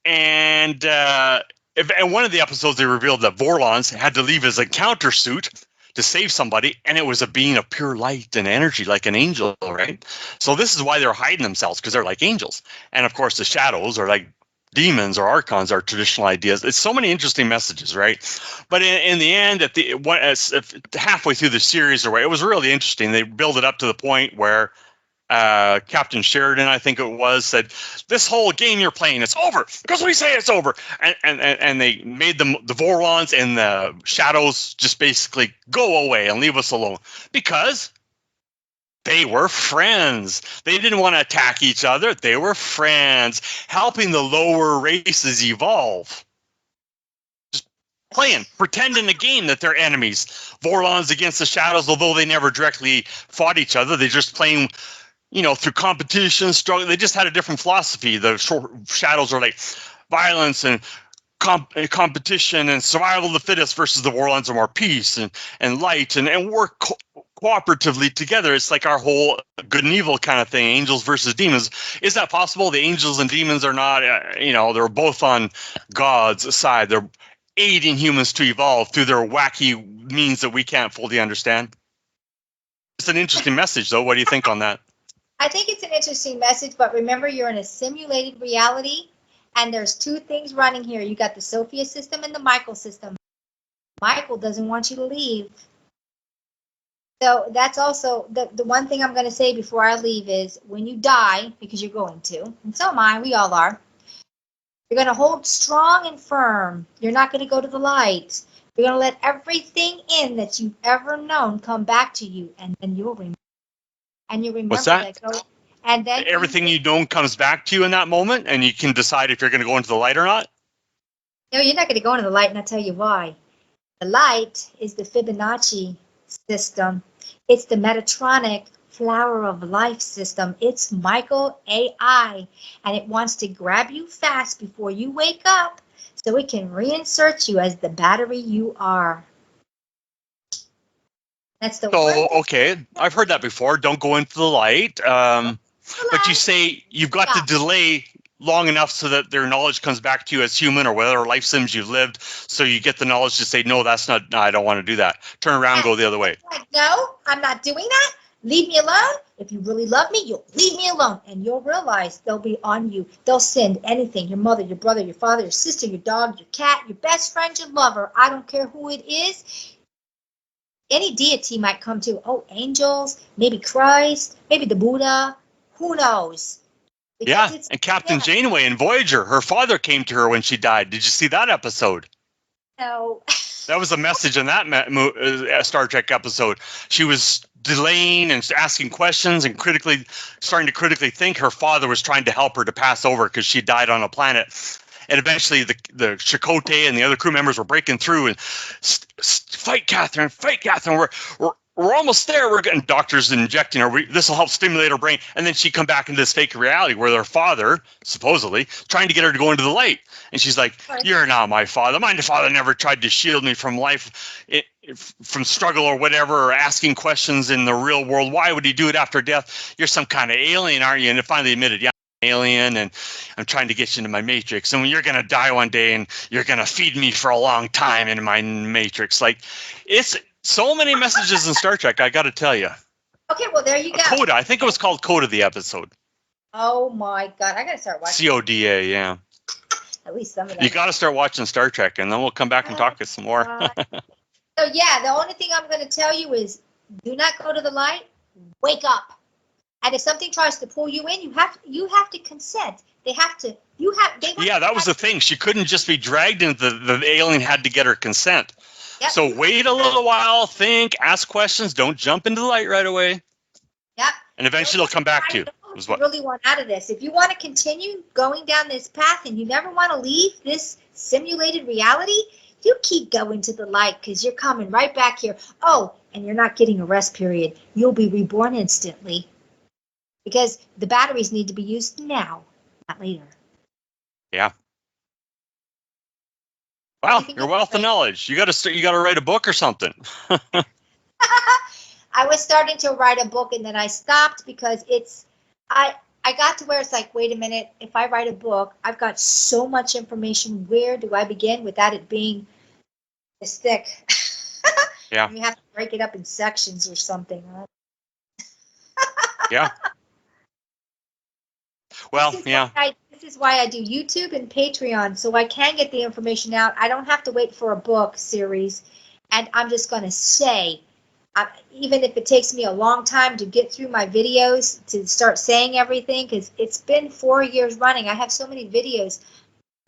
And in one of the episodes, they revealed that Vorlons had to leave his encounter suit to save somebody, and it was a being of pure light and energy, like an angel, right? So this is why they're hiding themselves, because they're like angels. And of course, the Shadows are like demons or archons, are traditional ideas. It's so many interesting messages, right? But in the end, halfway through the series, it was really interesting. They build it up to the point where Captain Sheridan, I think it was, said, "This whole game you're playing, it's over because we say it's over." And they made the Vorlons and the Shadows just basically go away and leave us alone, because they were friends. They didn't want to attack each other. They were friends, helping the lower races evolve. Just pretending a game that they're enemies. Vorlons against the Shadows, although they never directly fought each other. They just playing, through competition, struggle. They just had a different philosophy. The Shadows are like violence and competition and survival of the fittest, versus the Vorlons are more peace and light and work cooperatively together. It's like our whole good and evil kind of thing, angels versus demons. Is that possible? The angels and demons are not, they're both on God's side. They're aiding humans to evolve through their wacky means that we can't fully understand. It's an interesting message, though. What do you think on that? I think it's an interesting message, but remember, you're in a simulated reality, and there's two things running here. You got the Sophia system and the Michael system. Michael doesn't want you to leave. So that's also the one thing I'm going to say before I leave is, when you die, because you're going to, and so am I, we all are, you're going to hold strong and firm. You're not going to go to the light. You're going to let everything in that you've ever known come back to you, and then you'll remember. And you remember. What's that? And then everything you know comes back to you in that moment, and you can decide if you're going to go into the light or not? No, you're not going to go into the light, and I'll tell you why. The light is the Fibonacci system. It's the Metatronic flower of life system. It's Michael AI, and it wants to grab you fast before you wake up so it can reinsert you as the battery you are. That's the one So, thing. okay, I've heard that before. Don't go into the light. But you say you've got to delay long enough so that their knowledge comes back to you as human or whatever life sims you've lived. So you get the knowledge to say, no, that's not, no, I don't want to do that. Turn around and go the other way. Like, no, I'm not doing that. Leave me alone. If you really love me, you'll leave me alone. And you'll realize they'll be on you. They'll send anything, your mother, your brother, your father, your sister, your dog, your cat, your best friend, your lover. I don't care who it is. Any deity might come to. Oh, angels, maybe Christ, maybe the Buddha. Who knows? Yeah, and Captain Janeway in Voyager, her father came to her when she died. Did you see that episode? No. That was a message in that Star Trek episode. She was delaying and asking questions and starting to critically think. Her father was trying to help her to pass over because she died on a planet. And eventually the Chakotay and the other crew members were breaking through and fight Catherine, we're almost there. We're getting doctors injecting her. This will help stimulate her brain. And then she'd come back into this fake reality where their father, supposedly, trying to get her to go into the light. And she's like, you're not my father. My father never tried to shield me from life, from struggle or whatever, or asking questions in the real world. Why would he do it after death? You're some kind of alien, aren't you? And it finally admitted, yeah, I'm an alien, and I'm trying to get you into my matrix. And you're going to die one day, and you're going to feed me for a long time in my matrix. Like, it's so many messages in Star Trek, I got to tell you. Okay, well, there you go. Coda. I think it was called Coda, the episode. Oh, my God. I got to start watching. CODA, yeah. At least some of them. You got to start watching Star Trek, and then we'll come back and talk some more. So, yeah, the only thing I'm going to tell you is do not go to the light. Wake up. And if something tries to pull you in, you have to consent. They have to. Yeah, that was the thing. She couldn't just be dragged into the alien had to get her consent. Yep. So wait a little while, think, ask questions. Don't jump into the light right away. Yep. And eventually they'll come back to you. What you really want out of this. If you want to continue going down this path and you never want to leave this simulated reality, you keep going to the light because you're coming right back here. Oh, and you're not getting a rest period. You'll be reborn instantly because the batteries need to be used now, not later. Yeah. Wow, your wealth of knowledge. You got to write a book or something. I was starting to write a book and then I stopped because I got to where it's like, wait a minute, if I write a book, I've got so much information. Where do I begin without it being this thick? Yeah. You have to break it up in sections or something. Yeah. Well, yeah. This is why I do YouTube and Patreon, so I can get the information out. I don't have to wait for a book series. And I'm just going to say, even if it takes me a long time to get through my videos, to start saying everything, because it's been 4 years running. I have so many videos.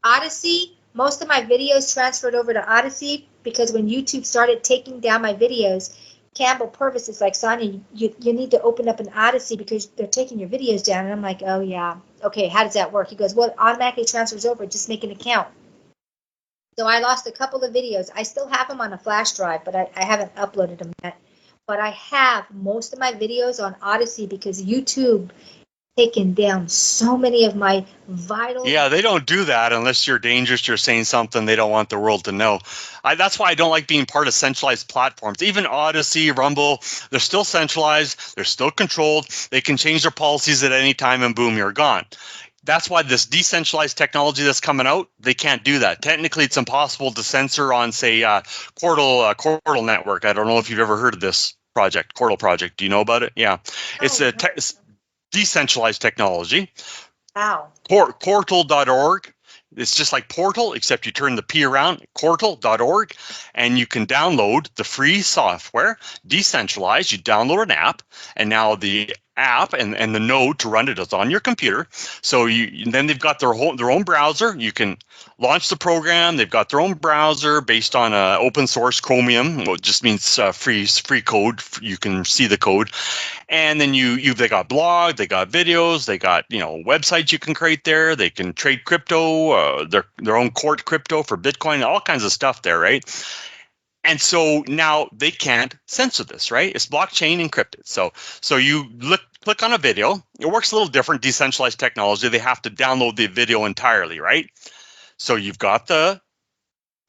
Odyssey, most of my videos transferred over to Odyssey because when YouTube started taking down my videos, Campbell Purvis is like, Sonia, you need to open up an Odyssey because they're taking your videos down. And I'm like, oh, yeah. Okay, how does that work? He goes, well, it automatically transfers over. Just make an account. So I lost a couple of videos. I still have them on a flash drive, but I haven't uploaded them yet. But I have most of my videos on Odyssey because YouTube taken down so many of my vital. Yeah, they don't do that unless you're dangerous. You're saying something they don't want the world to know. That's why I don't like being part of centralized platforms. Even Odyssey, Rumble, they're still centralized. They're still controlled. They can change their policies at any time and boom, you're gone. That's why this decentralized technology that's coming out, they can't do that. Technically, it's impossible to censor on, say, Chordal Network. I don't know if you've ever heard of this project, Chordal Project. Do you know about it? Yeah. It's decentralized technology. Wow. Portal.org. It's just like Portal, except you turn the P around, Portal.org, and you can download the free software, decentralized. You download an app, and now the app and the node to run it is on your computer. So then they've got their own browser. You can launch the program. They've got their own browser based on open source Chromium, which just means free code. You can see the code. And then they got blog, they got videos, they got websites you can create there. They can trade crypto, their own court crypto for Bitcoin, all kinds of stuff there, right? And so now they can't censor this, right? It's blockchain encrypted. So you click on a video. It works a little different, decentralized technology. They have to download the video entirely, right? So you've got the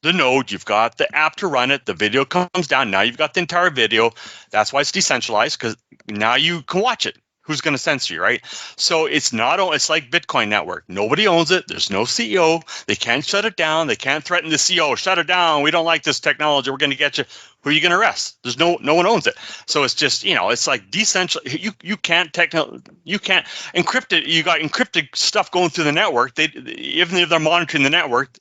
node, you've got the app to run it, the video comes down. Now you've got the entire video. That's why it's decentralized, because now you can watch it. Who's going to censor you, right? So it's like Bitcoin network. Nobody owns it. There's no CEO. They can't shut it down. They can't threaten the CEO, shut it down. We don't like this technology. We're going to get you. Who are you going to arrest? There's no one owns it. So it's just, it's like decentralized. You can't encrypt it. You got encrypted stuff going through the network. Even if they're monitoring the network,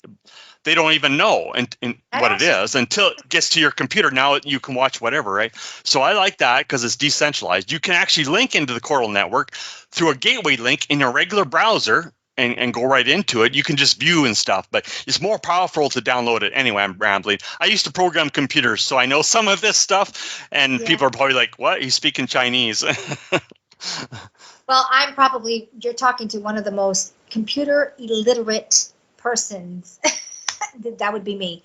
they don't even know and what it is until it gets to your computer. Now you can watch whatever, right? So I like that because it's decentralized. You can actually link into the Coral network through a gateway link in a regular browser and go right into it. You can just view and stuff, but it's more powerful to download it. Anyway, I'm rambling. I used to program computers, so I know some of this stuff, and people are probably like, what? He's speaking Chinese. Well, you're talking to one of the most computer illiterate persons. That would be me.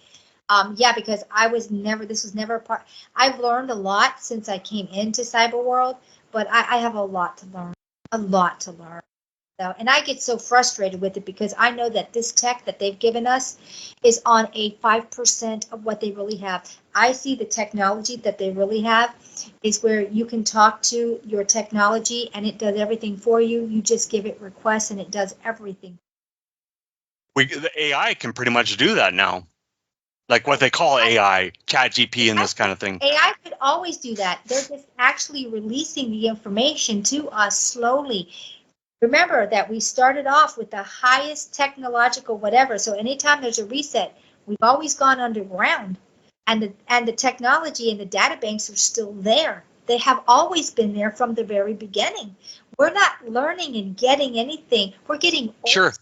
Because this was never a part. I've learned a lot since I came into cyber world, but I have a lot to learn. So, and I get so frustrated with it because I know that this tech that they've given us is on a 5% of what they really have. I see the technology that they really have is where you can talk to your technology and it does everything for you. You just give it requests and it does everything. The AI can pretty much do that now. Like what they call AI, ChatGPT and this kind of thing. AI could always do that. They're just actually releasing the information to us slowly. Remember that we started off with the highest technological whatever. So anytime there's a reset, we've always gone underground. And the technology and the data banks are still there. They have always been there from the very beginning. We're not learning and getting anything. We're getting old. Sure.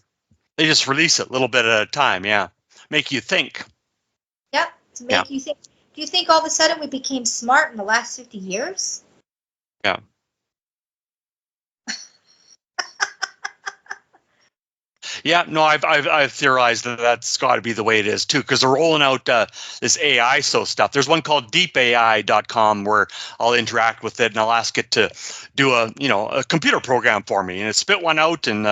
They just release it a little bit at a time, yeah. Make you think. Yep, to make you think. Do you think all of a sudden we became smart in the last 50 years? Yeah. Yeah, no, I've theorized that that's got to be the way it is too, because they're rolling out this AI stuff. There's one called deepai.com where I'll interact with it and I'll ask it to do a computer program for me, and it spit one out in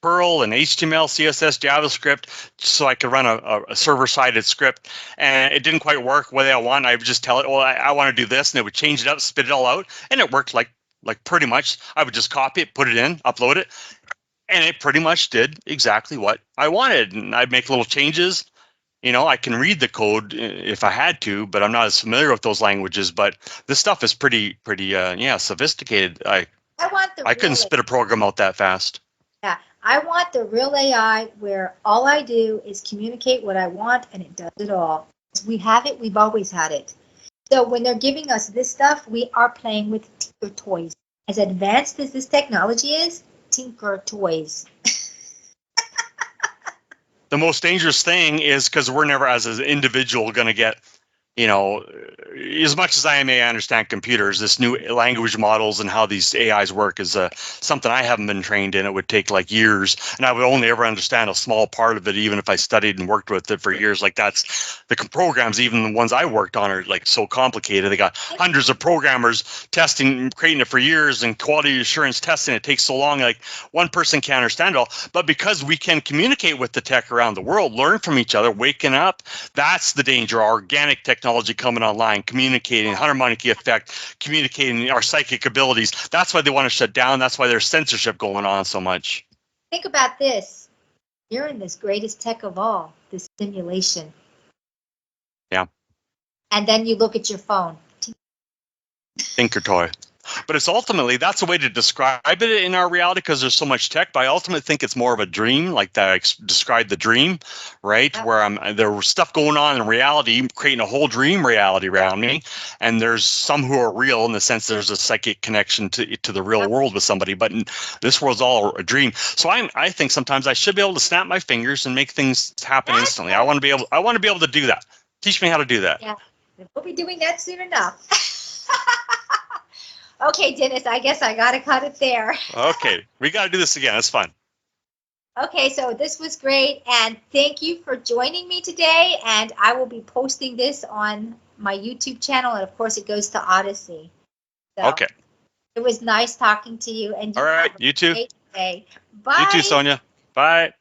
Perl and HTML, CSS, JavaScript, so I could run a server-sided script, and it didn't quite work the way I want. I would just tell it, well, I want to do this, and it would change it up, spit it all out, and it worked like pretty much. I would just copy it, put it in, upload it. And it pretty much did exactly what I wanted. And I'd make little changes. I can read the code if I had to, but I'm not as familiar with those languages. But this stuff is pretty sophisticated. I couldn't spit a program out that fast. Yeah, I want the real AI where all I do is communicate what I want and it does it all. We have it. We've always had it. So when they're giving us this stuff, we are playing with Tinker toys. As advanced as this technology is, Tinker toys. The most dangerous thing is because we're never, as an individual, going to get, as much as I may understand computers, this new language models and how these AIs work is something I haven't been trained in. It would take like years, and I would only ever understand a small part of it, even if I studied and worked with it for years. Like that's the programs, even the ones I worked on are like so complicated. They got hundreds of programmers testing, creating it for years, and quality assurance testing. It takes so long, like one person can't understand it all. But because we can communicate with the tech around the world, learn from each other, waking up, that's the danger. Our organic technology coming online, communicating, harmonic effect, communicating our psychic abilities. That's why they want to shut down. That's why there's censorship going on so much. Think about this. You're in this greatest tech of all, this simulation. Yeah. And then you look at your phone. Tinker toy. But it's ultimately, that's a way to describe it in our reality because there's so much tech. But I ultimately think it's more of a dream, like that I described the dream, right? Yep. Where there was stuff going on in reality, creating a whole dream reality around me. And there's some who are real in the sense there's a psychic connection to the real world with somebody. But this world's all a dream. So I think sometimes I should be able to snap my fingers and make things happen instantly. I want to be able to do that. Teach me how to do that. Yeah, we'll be doing that soon enough. Okay, Dennis, I guess I got to cut it there. Okay, we got to do this again. It's fun. Okay, so this was great, and thank you for joining me today, and I will be posting this on my YouTube channel, and of course it goes to Odyssey. So Okay. it was nice talking to you, and All right. have a You too. great day. You too, Bye. Sonia. Bye.